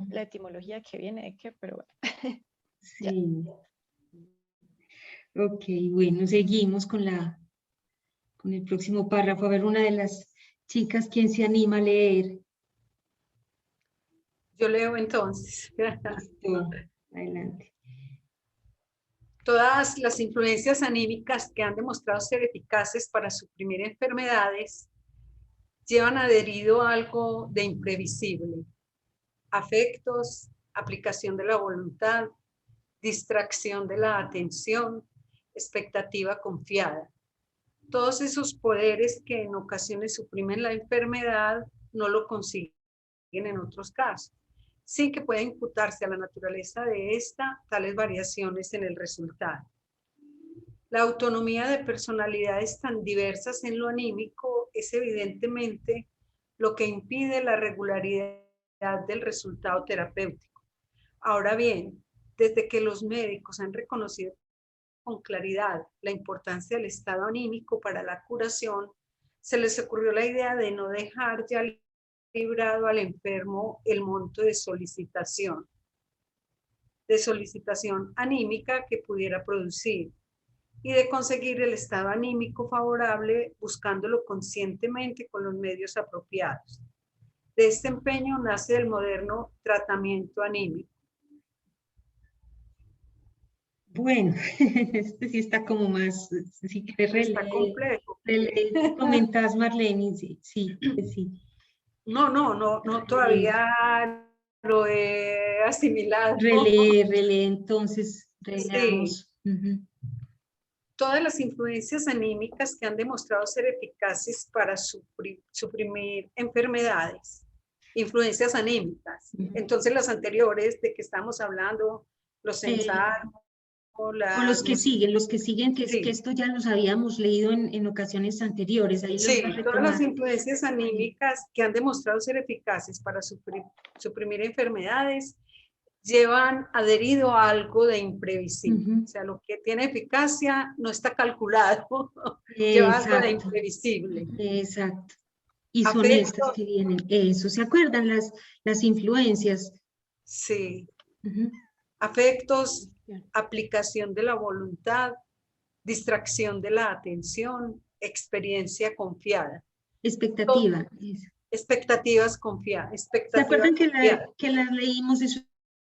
la etimología que viene de qué, pero bueno, ya. Sí. Ok, bueno, seguimos con el próximo párrafo. A ver, una de las chicas, ¿quién se anima a leer? Yo leo entonces. Listo, adelante. Todas las influencias anímicas que han demostrado ser eficaces para suprimir enfermedades llevan adherido algo de imprevisible, afectos, aplicación de la voluntad, distracción de la atención, expectativa confiada. Todos esos poderes que en ocasiones suprimen la enfermedad no lo consiguen en otros casos, sin que pueda imputarse a la naturaleza de esta tales variaciones en el resultado. La autonomía de personalidades tan diversas en lo anímico es evidentemente lo que impide la regularidad del resultado terapéutico. Ahora bien, desde que los médicos han reconocido con claridad la importancia del estado anímico para la curación, se les ocurrió la idea de no dejar ya librado al enfermo el monto de solicitación anímica que pudiera producir, y de conseguir el estado anímico favorable buscándolo conscientemente con los medios apropiados. De este empeño nace el moderno tratamiento anímico. Bueno, este sí está como más, sí que Está complejo. Comentás, Marlene, sí. No, todavía lo he asimilado. Relee, entonces, releamos. Sí. Todas las influencias anímicas que han demostrado ser eficaces para suprimir enfermedades, influencias anímicas. Entonces las anteriores de que estamos hablando, los ensayos, o los que siguen, que, sí. Que esto ya los habíamos leído en ocasiones anteriores. Ahí sí, todas las influencias anímicas que han demostrado ser eficaces para suprimir enfermedades llevan adherido a algo de imprevisible. O sea, lo que tiene eficacia no está calculado, lleva algo de imprevisible. Exacto. Y son estas que vienen. Eso, ¿se acuerdan las influencias? Sí. Afectos, aplicación de la voluntad, distracción de la atención, experiencia confiada. Expectativa. Expectativas confiadas. ¿Se acuerdan que las leímos? Eso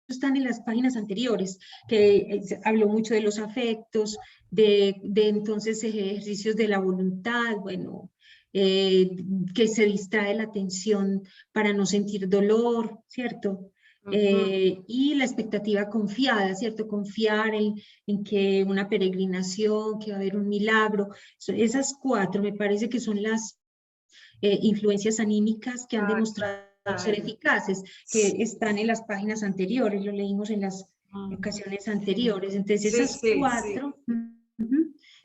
están en las páginas anteriores, que habló mucho de los afectos, de entonces ejercicios de la voluntad, bueno, que se distrae la atención para no sentir dolor, ¿cierto? Y la expectativa confiada, ¿cierto? Confiar en que una peregrinación, que va a haber un milagro. Esas cuatro me parece que son las influencias anímicas que han demostrado ser eficaces, que están en las páginas anteriores, lo leímos en las ocasiones anteriores. Entonces esas cuatro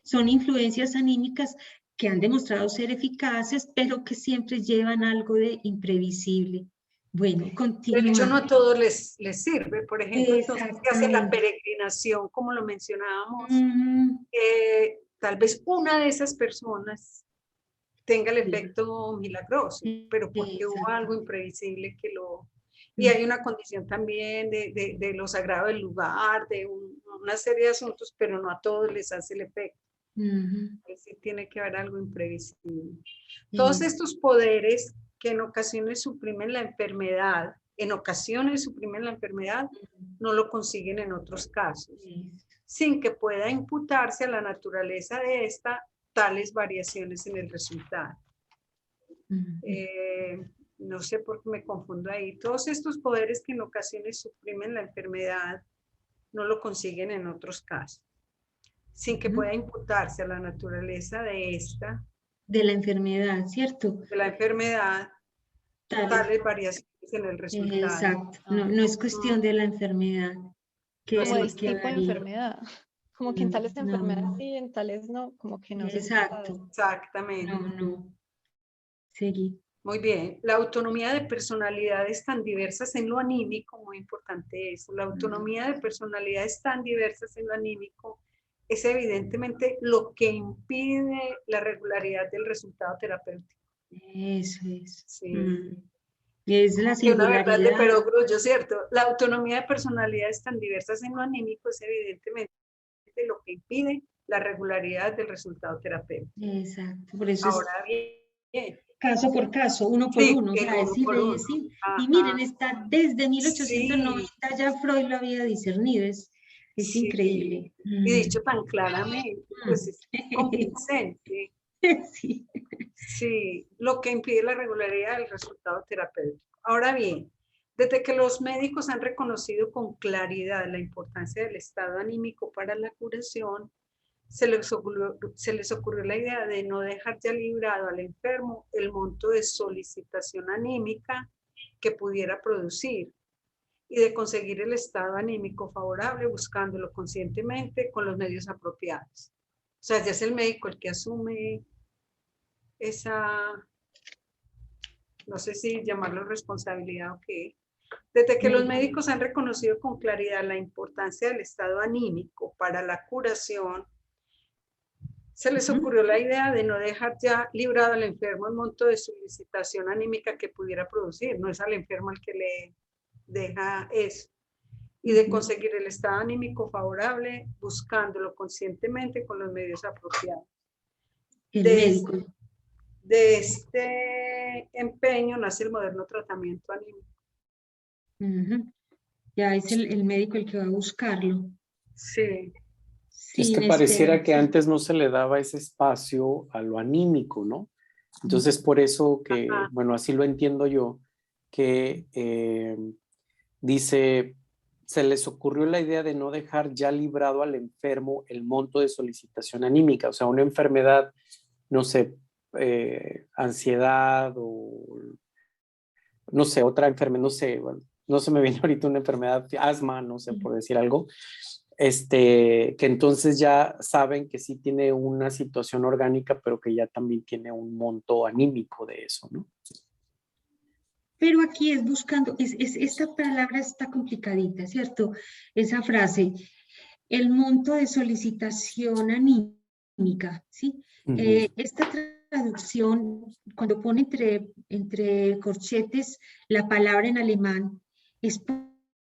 son influencias anímicas que han demostrado ser eficaces, pero que siempre llevan algo de imprevisible. Bueno, continúa. De hecho, no a todos les sirve. Por ejemplo, entonces, que hace la peregrinación, como lo mencionábamos, tal vez una de esas personas tenga el efecto milagroso, pero porque hubo algo imprevisible que lo... Y hay una condición también de lo sagrado del lugar, de una serie de asuntos, pero no a todos les hace el efecto. Sí tiene que haber algo imprevisible. Todos estos poderes que en ocasiones suprimen la enfermedad, no lo consiguen en otros casos, sin que pueda imputarse a la naturaleza de esta tales variaciones en el resultado. No sé por qué me confundo ahí. Todos estos poderes que en ocasiones suprimen la enfermedad no lo consiguen en otros casos, sin que pueda imputarse a la naturaleza de esta. De la enfermedad, ¿cierto? De la enfermedad, tales variaciones en el resultado. Exacto. No es cuestión de la enfermedad. Como el tipo de enfermedad. Como que en tales enfermedades sí, en tales no, como que no. Exacto. Exactamente. No. Seguí. Muy bien. La autonomía de personalidades tan diversas en lo anímico, muy importante eso, la autonomía de personalidades tan diversas en lo anímico es evidentemente lo que impide la regularidad del resultado terapéutico. Eso es. Sí. Es la singularidad. Una verdad de perogrullo, ¿cierto? La autonomía de personalidades tan diversas en lo anímico es evidentemente lo que impide la regularidad del resultado terapéutico. Exacto. Por eso ahora bien, caso por caso, uno por uno, o sea, decir. Y miren, está desde 1890 ya Freud lo había discernido, es increíble. Y dicho tan claramente, pues es convincente. Sí, lo que impide la regularidad del resultado terapéutico. Ahora bien, Desde que los médicos han reconocido con claridad la importancia del estado anímico para la curación, se les ocurrió la idea de no dejar ya librado al enfermo el monto de solicitación anímica que pudiera producir y de conseguir el estado anímico favorable buscándolo conscientemente con los medios apropiados. O sea, ya es el médico el que asume esa, no sé si llamarlo responsabilidad o qué. Desde que los médicos han reconocido con claridad la importancia del estado anímico para la curación, se les ocurrió la idea de no dejar ya librado al enfermo el monto de solicitación anímica que pudiera producir. No es al enfermo el que le deja eso. Y de conseguir el estado anímico favorable buscándolo conscientemente con los medios apropiados. De este empeño nace el moderno tratamiento anímico. Ya es el médico el que va a buscarlo. Sí. Es que pareciera que antes no se le daba ese espacio a lo anímico, ¿no? Entonces, por eso que, bueno, así lo entiendo yo, que dice, se les ocurrió la idea de no dejar ya librado al enfermo el monto de solicitación anímica, o sea, una enfermedad, no sé, ansiedad o, no sé, otra enfermedad, no sé, bueno, no se me viene ahorita una enfermedad, asma, no sé, por decir algo, que entonces ya saben que sí tiene una situación orgánica, pero que ya también tiene un monto anímico de eso, ¿no? Pero aquí es buscando, esta palabra está complicadita, ¿cierto? Esa frase, el monto de solicitación anímica, ¿sí? Esta traducción, cuando pone entre corchetes la palabra en alemán, es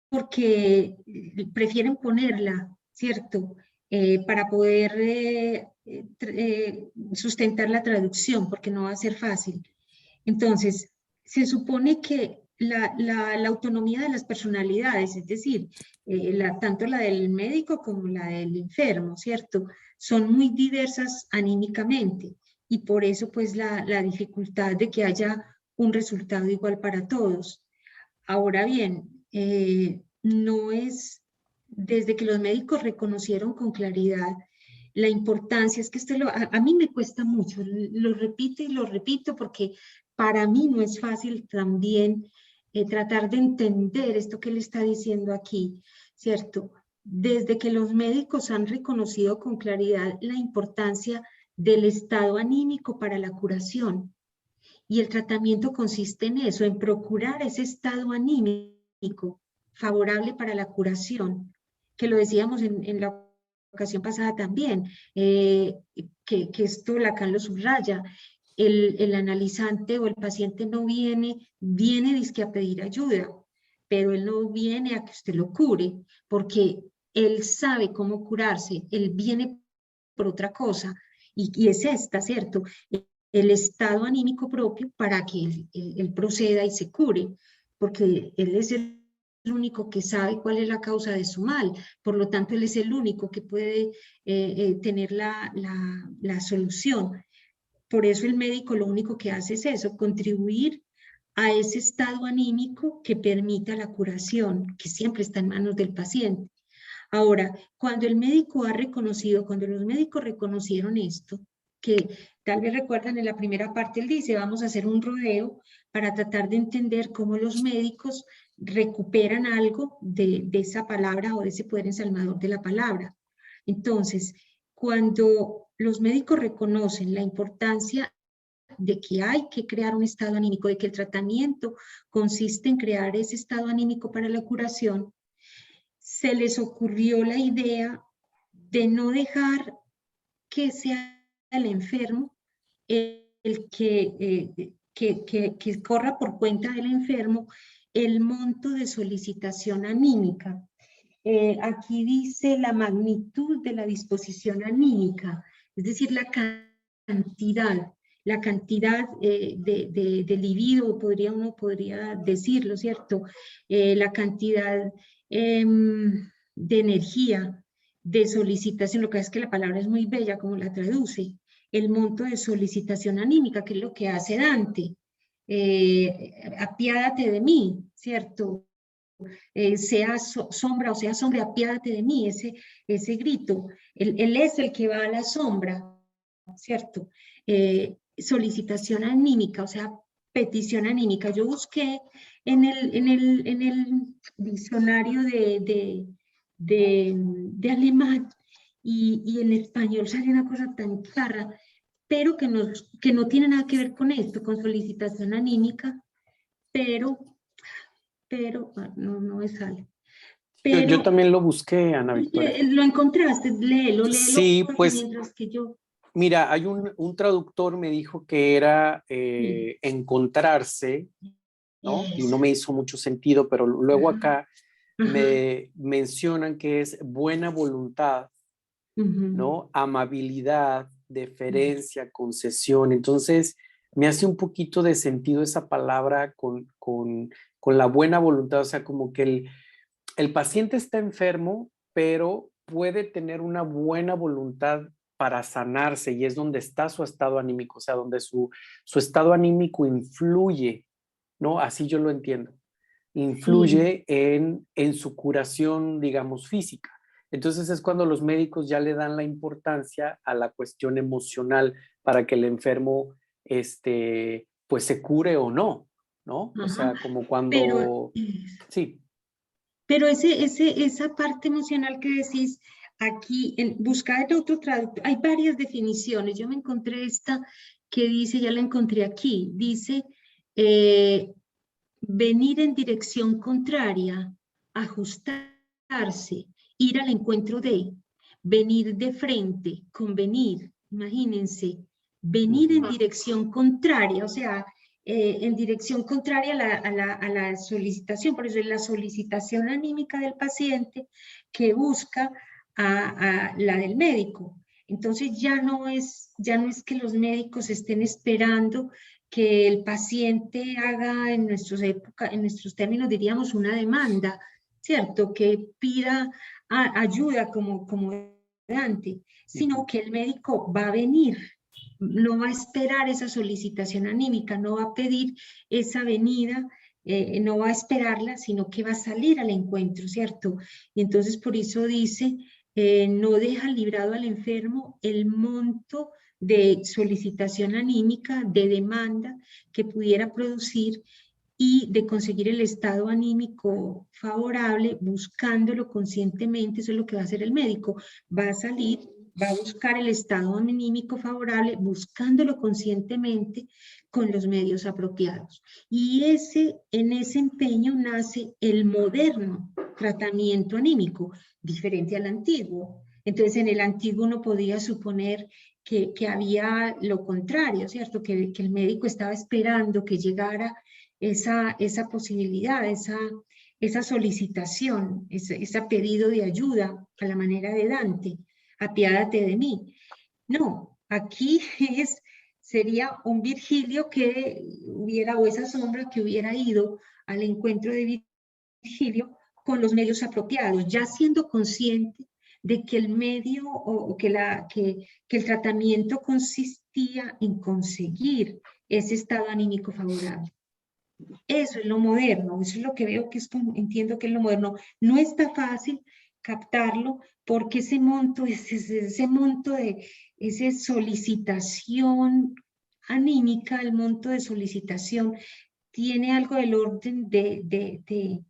porque prefieren ponerla, ¿cierto? Para poder sustentar la traducción, porque no va a ser fácil. Entonces, se supone que la autonomía de las personalidades, es decir, tanto la del médico como la del enfermo, ¿cierto? Son muy diversas anímicamente y por eso pues la dificultad de que haya un resultado igual para todos. Ahora bien, no es, desde que los médicos reconocieron con claridad la importancia, es que a mí me cuesta mucho, lo repito y lo repito porque para mí no es fácil también tratar de entender esto que él está diciendo aquí, ¿cierto? Desde que los médicos han reconocido con claridad la importancia del estado anímico para la curación. Y el tratamiento consiste en eso, en procurar ese estado anímico favorable para la curación, que lo decíamos en la ocasión pasada también, que esto Lacan lo subraya. El analizante o el paciente no viene dizque a pedir ayuda, pero él no viene a que usted lo cure, porque él sabe cómo curarse, él viene por otra cosa, y es esta, ¿cierto? El estado anímico propio para que él proceda y se cure, porque él es el único que sabe cuál es la causa de su mal, por lo tanto él es el único que puede tener la solución. Por eso el médico lo único que hace es eso, contribuir a ese estado anímico que permita la curación, que siempre está en manos del paciente. Ahora, cuando los médicos reconocieron esto, que tal vez recuerdan en la primera parte, él dice, vamos a hacer un rodeo para tratar de entender cómo los médicos recuperan algo de esa palabra o de ese poder ensalmador de la palabra. Entonces, cuando los médicos reconocen la importancia de que hay que crear un estado anímico, de que el tratamiento consiste en crear ese estado anímico para la curación, se les ocurrió la idea de no dejar que sea el enfermo el que corra por cuenta del enfermo el monto de solicitación anímica. Aquí dice la magnitud de la disposición anímica, es decir, la cantidad de libido, uno podría decirlo, ¿cierto? La cantidad de energía, de solicitación, lo que es que la palabra es muy bella como la traduce, el monto de solicitación anímica, que es lo que hace Dante, apiádate de mí, ¿cierto? Sea sombra o sea sombra, apiádate de mí, ese grito. Él es el que va a la sombra, ¿cierto? Solicitación anímica, o sea, petición anímica. Yo busqué en el diccionario de alemán y en español sale una cosa tan clara, pero que no tiene nada que ver con esto, con solicitación anímica, pero no me sale. Yo Pero también lo busqué, Ana Victoria. lo encontraste, léelo Sí, pues mientras que yo... mira, hay un traductor me dijo que era encontrarse, ¿no? Y no me hizo mucho sentido, pero luego acá me mencionan que es buena voluntad, ¿no? Amabilidad, deferencia, concesión. Entonces, me hace un poquito de sentido esa palabra con la buena voluntad, o sea, como que el paciente está enfermo, pero puede tener una buena voluntad para sanarse y es donde está su estado anímico, o sea, donde su estado anímico influye, ¿no? Así yo lo entiendo. Influye en su curación, digamos, física. Entonces es cuando los médicos ya le dan la importancia a la cuestión emocional para que el enfermo, pues se cure o no, ¿no? O sea, como Pero, cuando... Sí. pero esa parte emocional que decís, aquí, buscar el otro traductor, hay varias definiciones. Yo me encontré esta que dice, ya la encontré aquí, dice, venir en dirección contraria, ajustarse, ir al encuentro de, venir de frente, convenir, imagínense, venir en dirección contraria, o sea, en dirección contraria a la solicitación, por eso es la solicitación anímica del paciente que busca a la del médico. Entonces ya no es que los médicos estén esperando que el paciente haga en nuestros términos diríamos una demanda, ¿cierto? Que pida ayuda como dante, sino que el médico va a venir, no va a esperar esa solicitación anímica, no va a pedir esa venida, no va a esperarla, sino que va a salir al encuentro, ¿cierto? Y entonces por eso dice, no deja librado al enfermo el monto de solicitación anímica, de demanda que pudiera producir y de conseguir el estado anímico favorable, buscándolo conscientemente. Eso es lo que va a hacer el médico, va a salir, va a buscar el estado anímico favorable, buscándolo conscientemente con los medios apropiados. Y en ese empeño nace el moderno tratamiento anímico, diferente al antiguo. Entonces, en el antiguo uno podía suponer que había lo contrario, ¿cierto? Que el médico estaba esperando que llegara esa posibilidad, esa solicitación, ese pedido de ayuda a la manera de Dante, apiádate de mí. No, aquí sería un Virgilio que hubiera, o esa sombra que hubiera ido al encuentro de Virgilio con los medios apropiados, ya siendo consciente de que el medio o que el tratamiento consistía en conseguir ese estado anímico favorable. Eso es lo moderno, eso es lo que veo que es como, entiendo que es lo moderno. No está fácil captarlo porque ese monto de esa solicitación anímica, el monto de solicitación, tiene algo del orden de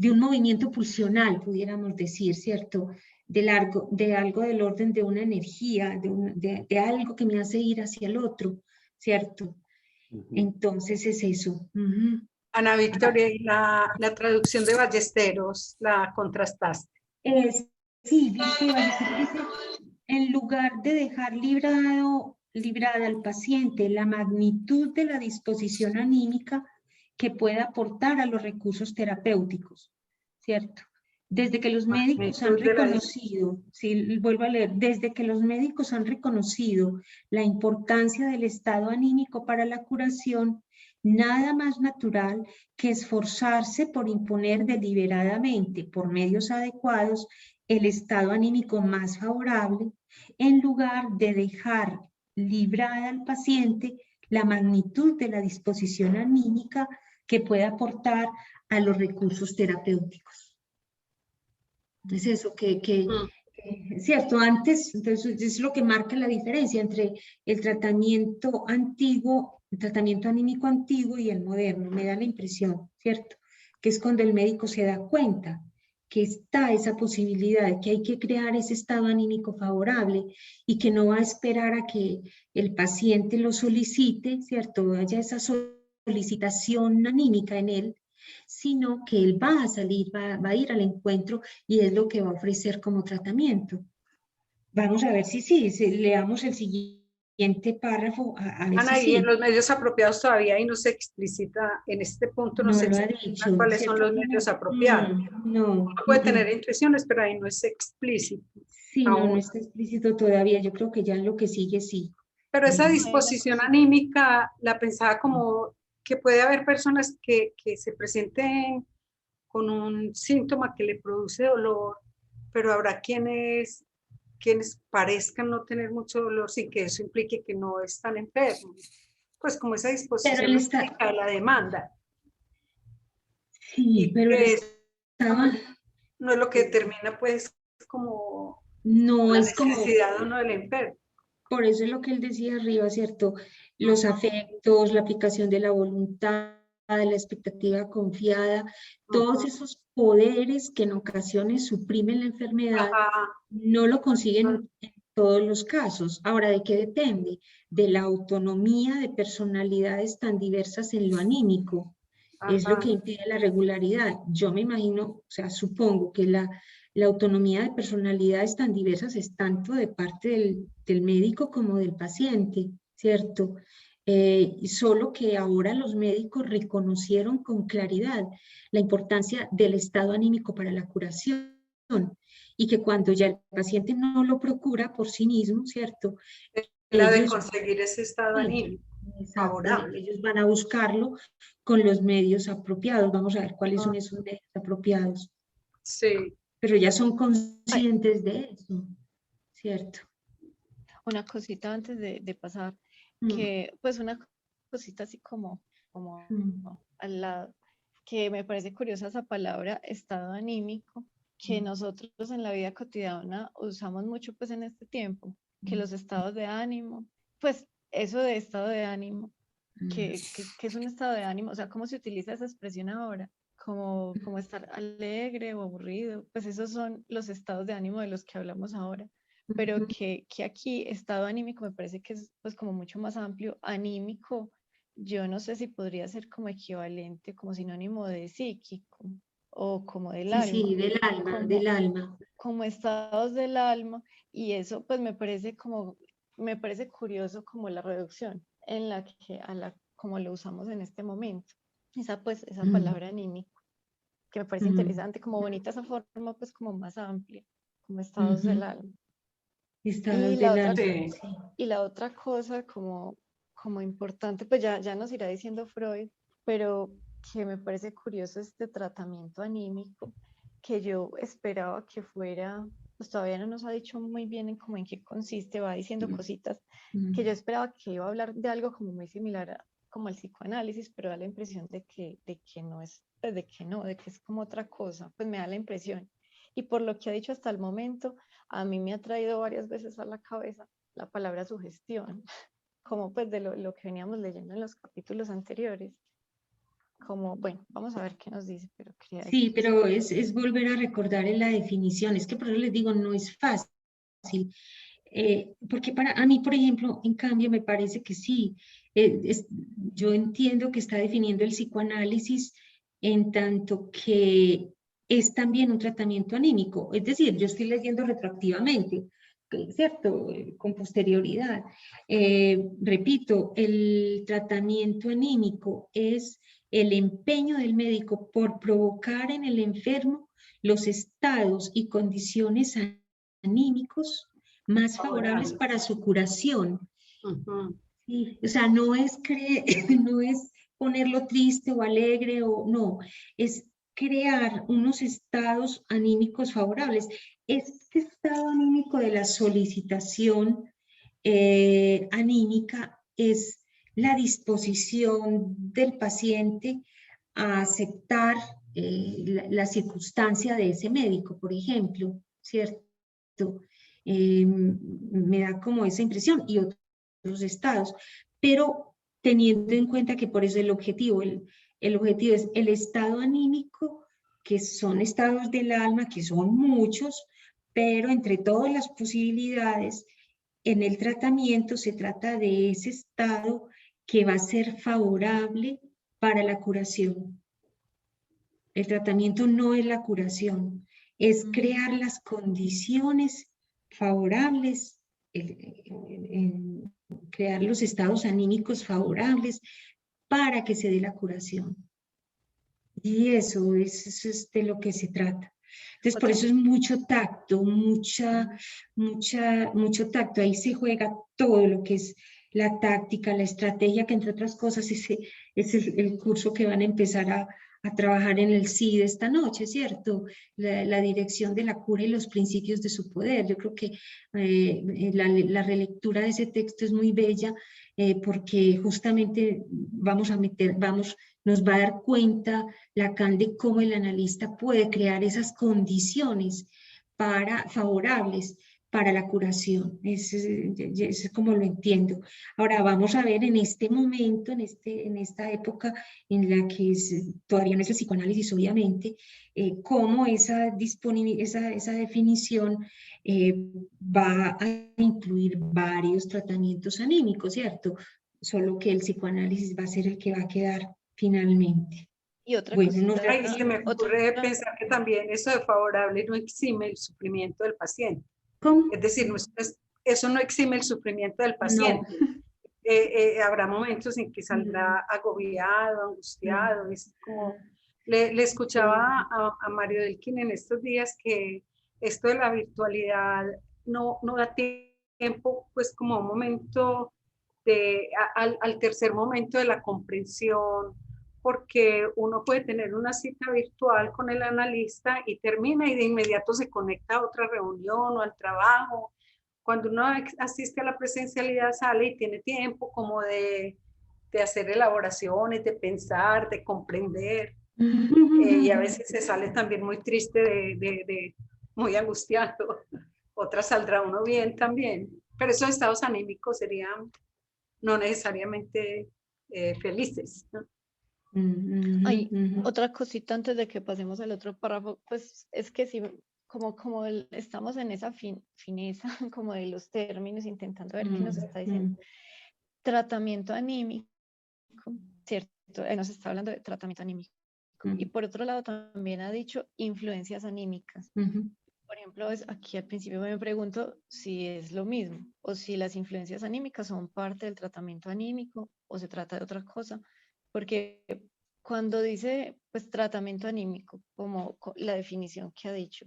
un movimiento pulsional, pudiéramos decir, ¿cierto? De algo del orden de una energía, de algo que me hace ir hacia el otro, ¿cierto? Entonces es eso. Ana Victoria, y la traducción de Ballesteros, ¿la contrastaste? Sí, dice, en lugar de dejar librada al paciente la magnitud de la disposición anímica que pueda aportar a los recursos terapéuticos, ¿cierto? Desde que los médicos han reconocido, sí, vuelvo a leer, desde que los médicos han reconocido la importancia del estado anímico para la curación, nada más natural que esforzarse por imponer deliberadamente, por medios adecuados, el estado anímico más favorable, en lugar de dejar librada al paciente la magnitud de la disposición anímica que pueda aportar a los recursos terapéuticos. Es eso cierto, antes, entonces es lo que marca la diferencia entre el tratamiento antiguo, el tratamiento anímico antiguo y el moderno, me da la impresión, ¿cierto? Que es cuando el médico se da cuenta que está esa posibilidad de que hay que crear ese estado anímico favorable y que no va a esperar a que el paciente lo solicite, ¿cierto? Haya esa solicitación anímica en él, sino que él va a salir, va a ir al encuentro y es lo que va a ofrecer como tratamiento. Vamos a ver si leamos el siguiente párrafo, a ver Ana, si y en sí. los medios apropiados todavía ahí no se explicita, en este punto no No se lo ha explicita dicho, cuáles son ¿cierto? los medios apropiados. No, Uno puede tener intuiciones, pero ahí no es explícito sí, no aún. está explícito todavía. Yo creo que ya en lo que sigue sí. Pero esa Hay una disposición cosita. anímica la pensaba como que puede haber personas que se presenten con un síntoma que le produce dolor, pero habrá quienes parezcan no tener mucho dolor sin que eso implique que no están enfermos. Pues como esa Pero disposición él está, anímica de la demanda. sí, Y pero él que estaba, no es lo que determina pues como no la es como, necesidad o no del enfermo. por eso es lo que él decía arriba, ¿cierto? Los afectos, la aplicación de la voluntad, de la expectativa confiada, todos esos poderes que en ocasiones suprimen la enfermedad, Ajá, no lo consiguen en todos los casos. Ahora, ¿de qué depende? De la autonomía de personalidades tan diversas en lo anímico. Es lo ajá. que impide la regularidad. Yo me imagino, o sea, supongo que la autonomía de personalidades tan diversas es tanto de parte del médico como del paciente, ¿cierto? Y solo que ahora los médicos reconocieron con claridad la importancia del estado anímico para la curación y que cuando ya el paciente no lo procura por sí mismo, ¿cierto? La de Ellos, conseguir ese estado sí, anímico exacto, favorable. ellos van a buscarlo con los medios apropiados. Vamos a ver cuáles son Ah, esos medios apropiados. sí. Pero ya son Ay, conscientes de eso, ¿cierto? una cosita antes de pasar, Mm, que pues una cosita así como mm, al lado, que me parece curiosa esa palabra estado anímico, que nosotros en la vida cotidiana usamos mucho pues en este tiempo, que los estados de ánimo, pues eso de estado de ánimo, que es un estado de ánimo, o sea, ¿cómo se utiliza esa expresión ahora? Como estar alegre o aburrido, pues esos son los estados de ánimo de los que hablamos ahora, pero que aquí estado anímico me parece que es pues como mucho más amplio, anímico, yo no sé si podría ser como equivalente, como sinónimo de psíquico o como del sí, sí, alma, del alma, del como, alma. como estados del alma, y eso pues me parece curioso como la reducción en la que como lo usamos en este momento. Esa Mm, palabra anímico, que me parece mm, interesante, como bonita esa forma pues como más amplia, como estados del ujú. alma. Y Estados la del otra, alma, Sí. sí. y la otra cosa como importante, pues ya nos irá diciendo Freud, pero que me parece curioso este tratamiento anímico, que yo esperaba que fuera, pues todavía no nos ha dicho muy bien en qué consiste, va diciendo cositas, que yo Mm. esperaba que iba a hablar de algo como muy similar como el psicoanálisis, pero da la impresión de que no es, pues de que es como otra cosa, pues me da la impresión. Y por lo que ha dicho hasta el momento, a mí me ha traído varias veces a la cabeza la palabra sugestión, como pues de lo que veníamos leyendo en los capítulos anteriores. Como, bueno, vamos a ver qué nos dice, pero quería Sí, decir eso. pero es volver a recordar en la definición. Es que por eso les digo, no es fácil. Porque para a mí, por ejemplo, en cambio, me parece que sí. Yo entiendo que está definiendo el psicoanálisis en tanto que es también un tratamiento anímico. Es decir, yo estoy leyendo retroactivamente, ¿cierto? Con posterioridad. Repito, el tratamiento anímico es el empeño del médico por provocar en el enfermo los estados y condiciones anímicos más favorables Favorable. para su curación. Ujú. Sí, o sea, no es, no es ponerlo triste o alegre o no, es crear unos estados anímicos favorables. Este estado anímico de la solicitación anímica es la disposición del paciente a aceptar la circunstancia de ese médico, por ejemplo, ¿cierto? Me da como esa impresión, y otros estados, pero teniendo en cuenta que por eso el objetivo es el estado anímico, que son estados del alma, que son muchos, pero entre todas las posibilidades, en el tratamiento se trata de ese estado que va a ser favorable para la curación. El tratamiento no es la curación, es crear las condiciones favorables, crear los estados anímicos favorables para que se dé la curación. Y eso es de lo que se trata. Entonces, por eso es mucho tacto, mucho tacto. Ahí se juega todo lo que es la táctica, la estrategia, que entre otras cosas es el curso que van a empezar a trabajar en el CID esta noche, ¿cierto? La dirección de la cura y los principios de su poder. Yo creo que la relectura de ese texto es muy bella, porque justamente nos va a dar cuenta Lacan de cómo el analista puede crear esas condiciones favorables para la curación. Eso es como lo entiendo. Ahora vamos a ver en este momento, en esta época en la que todavía no es el psicoanálisis, obviamente, cómo esa definición va a incluir varios tratamientos anímicos, ¿cierto? Solo que el psicoanálisis va a ser el que va a quedar finalmente. Y otra bueno, cosita, Ay, se me ocurre pensar que también eso de favorable no exime el sufrimiento del paciente. ¿Cómo? Es decir, eso no exime el sufrimiento del paciente. No. Habrá momentos en que saldrá agobiado, angustiado. Es como, le escuchaba a Mario Delquín en estos días que esto de la virtualidad no da tiempo, pues como un momento al tercer momento de la comprensión, porque uno puede tener una cita virtual con el analista y termina y de inmediato se conecta a otra reunión o al trabajo. Cuando uno asiste a la presencialidad sale y tiene tiempo como de hacer elaboraciones, de pensar, de comprender. Y a veces se sale también muy triste, muy angustiado. Otras saldrá uno bien también. Pero esos estados anímicos serían no necesariamente felices, ¿no? Hay otra cosita antes de que pasemos al otro párrafo, pues es que si como estamos en esa fineza como de los términos, intentando ver qué nos está diciendo. Tratamiento anímico, ¿cierto? Nos está hablando de tratamiento anímico. Y por otro lado también ha dicho influencias anímicas. Por ejemplo, aquí al principio me pregunto si es lo mismo, o si las influencias anímicas son parte del tratamiento anímico, o se trata de otra cosa, porque cuando dice pues tratamiento anímico, como la definición que ha dicho,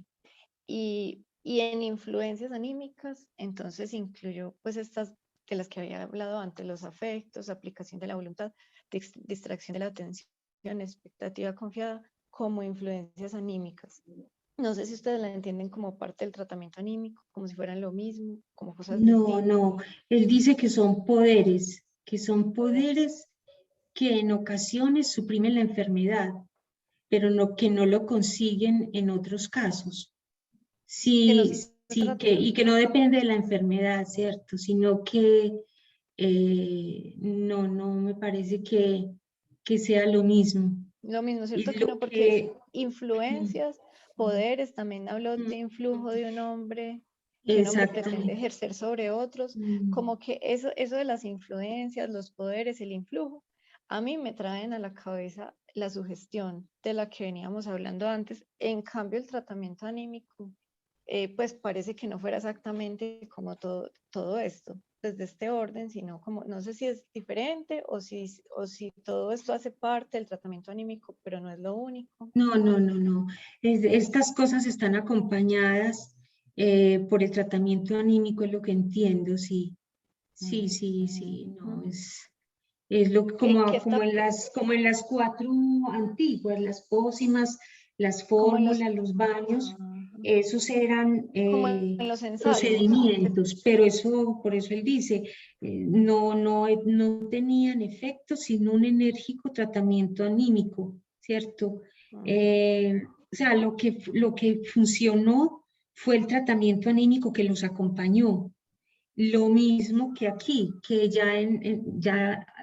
y en influencias anímicas, entonces incluyó pues estas de las que había hablado antes, los afectos, aplicación de la voluntad, distracción de la atención, expectativa confiada, como influencias anímicas. No sé si ustedes la entienden como parte del tratamiento anímico, como si fueran lo mismo, como cosas distintas. No, él dice que son poderes que en ocasiones suprimen la enfermedad, pero que no lo consiguen en otros casos. Sí, y que no depende de la enfermedad, ¿cierto? Sino que no me parece que sea lo mismo. Lo mismo, ¿cierto? Que no, porque influencias, poderes, también habló de influjo de un hombre, que un hombre pretende ejercer sobre otros, como que eso de las influencias, los poderes, el influjo, a mí me traen a la cabeza la sugestión de la que veníamos hablando antes. En cambio, el tratamiento anímico, pues parece que no fuera exactamente como todo esto, desde este orden, sino como, no sé si es diferente o si todo esto hace parte del tratamiento anímico, pero no es lo único. No. Estas cosas están acompañadas por el tratamiento anímico, es lo que entiendo, sí. No, es como en las 4 antiguas, las pócimas, las fórmulas, los baños, esos eran en los procedimientos, pero por eso él dice, no tenían efecto sino un enérgico tratamiento anímico, ¿cierto? O sea, lo que funcionó fue el tratamiento anímico que los acompañó. Lo mismo que aquí, que ya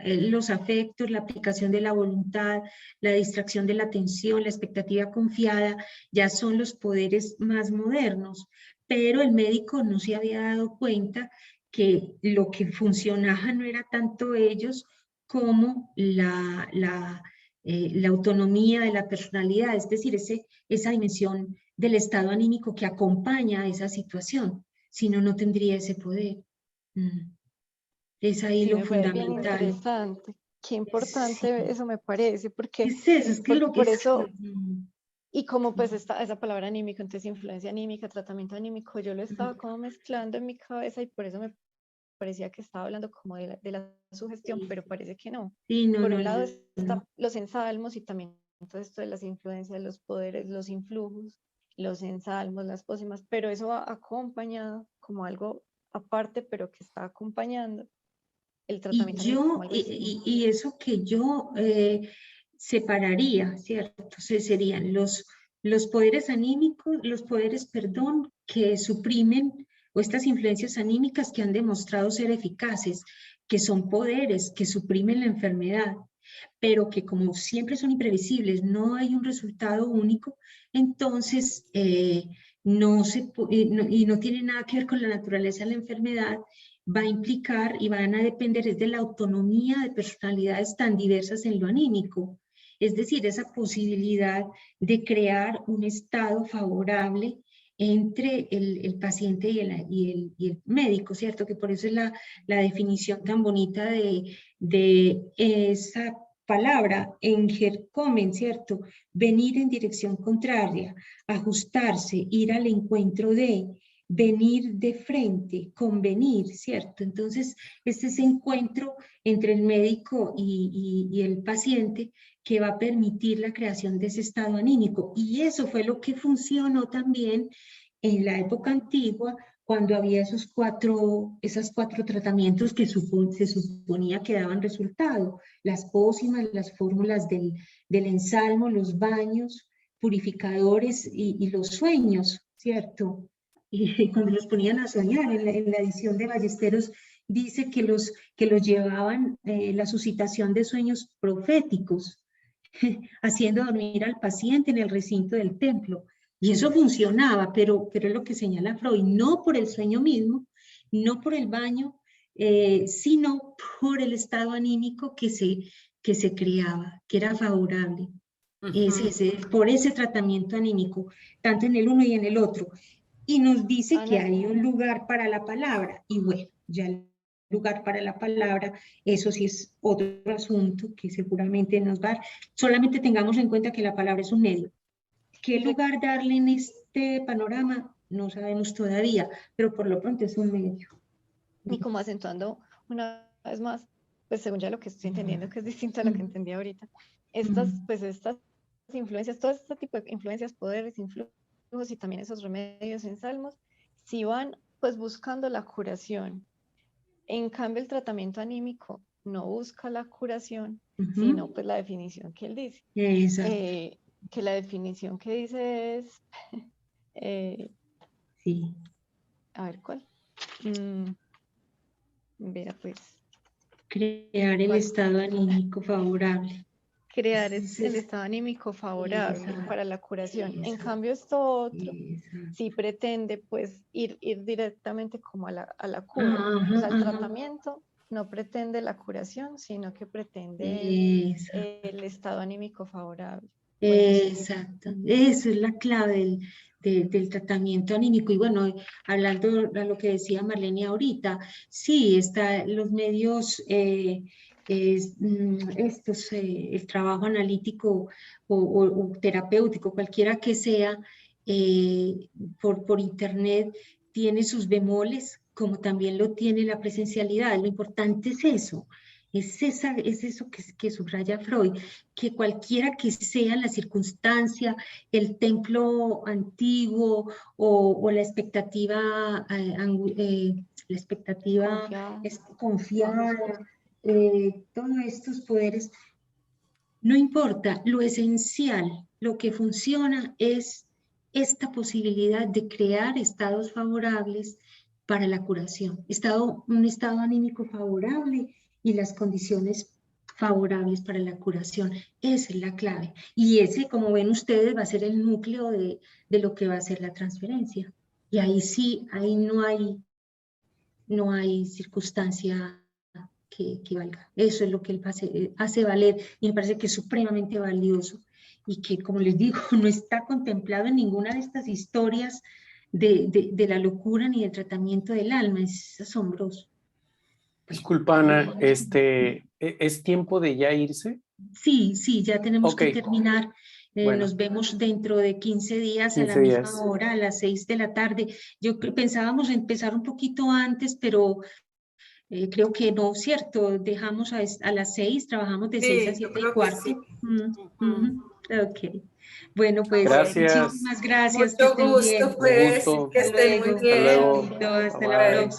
los afectos, la aplicación de la voluntad, la distracción de la atención, la expectativa confiada, ya son los poderes más modernos. Pero el médico no se había dado cuenta que lo que funcionaba no era tanto ellos como la autonomía de la personalidad, es decir, esa dimensión del estado anímico que acompaña a esa situación. Si no, no tendría ese poder. Es ahí Sí, lo me parece bien fundamental. interesante. Qué importante Sí. eso me parece, porque Es eso, es que por eso, mm, y como pues esa palabra anímico, entonces influencia anímica, tratamiento anímico, yo lo estaba como mezclando en mi cabeza y por eso me parecía que estaba hablando como de la sugestión, pero parece que no. sí, no, Por no, un lado no, están los ensalmos y también todo esto de las influencias, los poderes, los influjos, los ensalmos, las pócimas, pero eso va acompañado como algo aparte, pero que está acompañando el tratamiento anímico como algo distinto. y eso que yo separaría, ¿cierto? Entonces serían los poderes anímicos, los poderes, perdón, que suprimen, o estas influencias anímicas que han demostrado ser eficaces, que son poderes que suprimen la enfermedad, pero que como siempre son imprevisibles, no hay un resultado único, entonces y no tiene nada que ver con la naturaleza de la enfermedad, va a implicar y van a depender es de la autonomía de personalidades tan diversas en lo anímico. Es decir, esa posibilidad de crear un estado favorable entre el paciente y el médico, ¿cierto? Que por eso es la definición tan bonita de esa palabra, engercomen, ¿cierto? Venir en dirección contraria, ajustarse, ir al encuentro de, venir de frente, convenir, ¿cierto? Entonces, es ese encuentro entre el médico y el paciente que va a permitir la creación de ese estado anímico. Y eso fue lo que funcionó también en la época antigua, cuando había esos cuatro tratamientos que se suponía que daban resultado, las pócimas, las fórmulas del ensalmo, los baños purificadores y los sueños, ¿cierto? Y cuando los ponían a soñar, en la edición de Ballesteros dice que los llevaban la suscitación de sueños proféticos, haciendo dormir al paciente en el recinto del templo. Y eso funcionaba, pero es lo que señala Freud, no por el sueño mismo, no por el baño, sino por el estado anímico que se creaba, que era favorable. Por ese tratamiento anímico, tanto en el uno y en el otro. Y nos dice que Ana, hay un lugar para la palabra, y bueno, ya el lugar para la palabra, eso sí es otro asunto que seguramente nos va a dar. Solamente tengamos en cuenta que la palabra es un medio. ¿Qué lugar darle en este panorama? No sabemos todavía, pero por lo pronto es un medio. y como acentuando una vez más, pues según ya lo que estoy entendiendo, que es distinto a lo que entendí ahorita, estas influencias, todo este tipo de influencias, poderes, influjos y también esos remedios en salmos, si van pues buscando la curación. En cambio, el tratamiento anímico no busca la curación, sino pues la definición que él dice. Que la definición que dice es, sí. a ver, ¿cuál? Vea pues. Crear el estado anímico favorable. Crear el estado anímico favorable para la curación. En cambio, esto otro sí pretende pues ir directamente como a la cura. O sea, el tratamiento no pretende la curación, sino que pretende el estado anímico favorable. Exacto, eso es la clave del tratamiento anímico. Y bueno, hablando de lo que decía Marlene ahorita, sí, están los medios, el trabajo analítico o terapéutico, cualquiera que sea, por internet, tiene sus bemoles, como también lo tiene la presencialidad. Lo importante es eso. Es eso que subraya Freud, que cualquiera que sea la circunstancia, el templo antiguo o la expectativa, confiada, todos estos poderes No importa, lo esencial, lo que funciona es esta posibilidad de crear estados favorables para la curación, un estado anímico favorable y las condiciones favorables para la curación. Esa es la clave. Y ese, como ven ustedes, va a ser el núcleo de lo que va a ser la transferencia. Y ahí sí, ahí no hay circunstancia que valga. Eso es lo que él hace valer y me parece que es supremamente valioso y que, como les digo, no está contemplado en ninguna de estas historias de la locura ni del tratamiento del alma. Es asombroso. Disculpa, Ana, ¿es tiempo de ya irse? Sí, ya tenemos que Ok. terminar. Bueno. Nos vemos dentro de 15 días a la 15 misma días. hora, a las 6 de la tarde. Pensábamos empezar un poquito antes, pero creo que no, ¿cierto? Dejamos a las 6, trabajamos de 6 a Sí, yo 7 y creo que cuarto. sí. Ok. Bueno, pues Gracias. muchísimas gracias, que Mucho estén bien. gusto, pues, gusto. que Hasta estén muy luego. Hasta bien. luego. Hasta la Bye. próxima.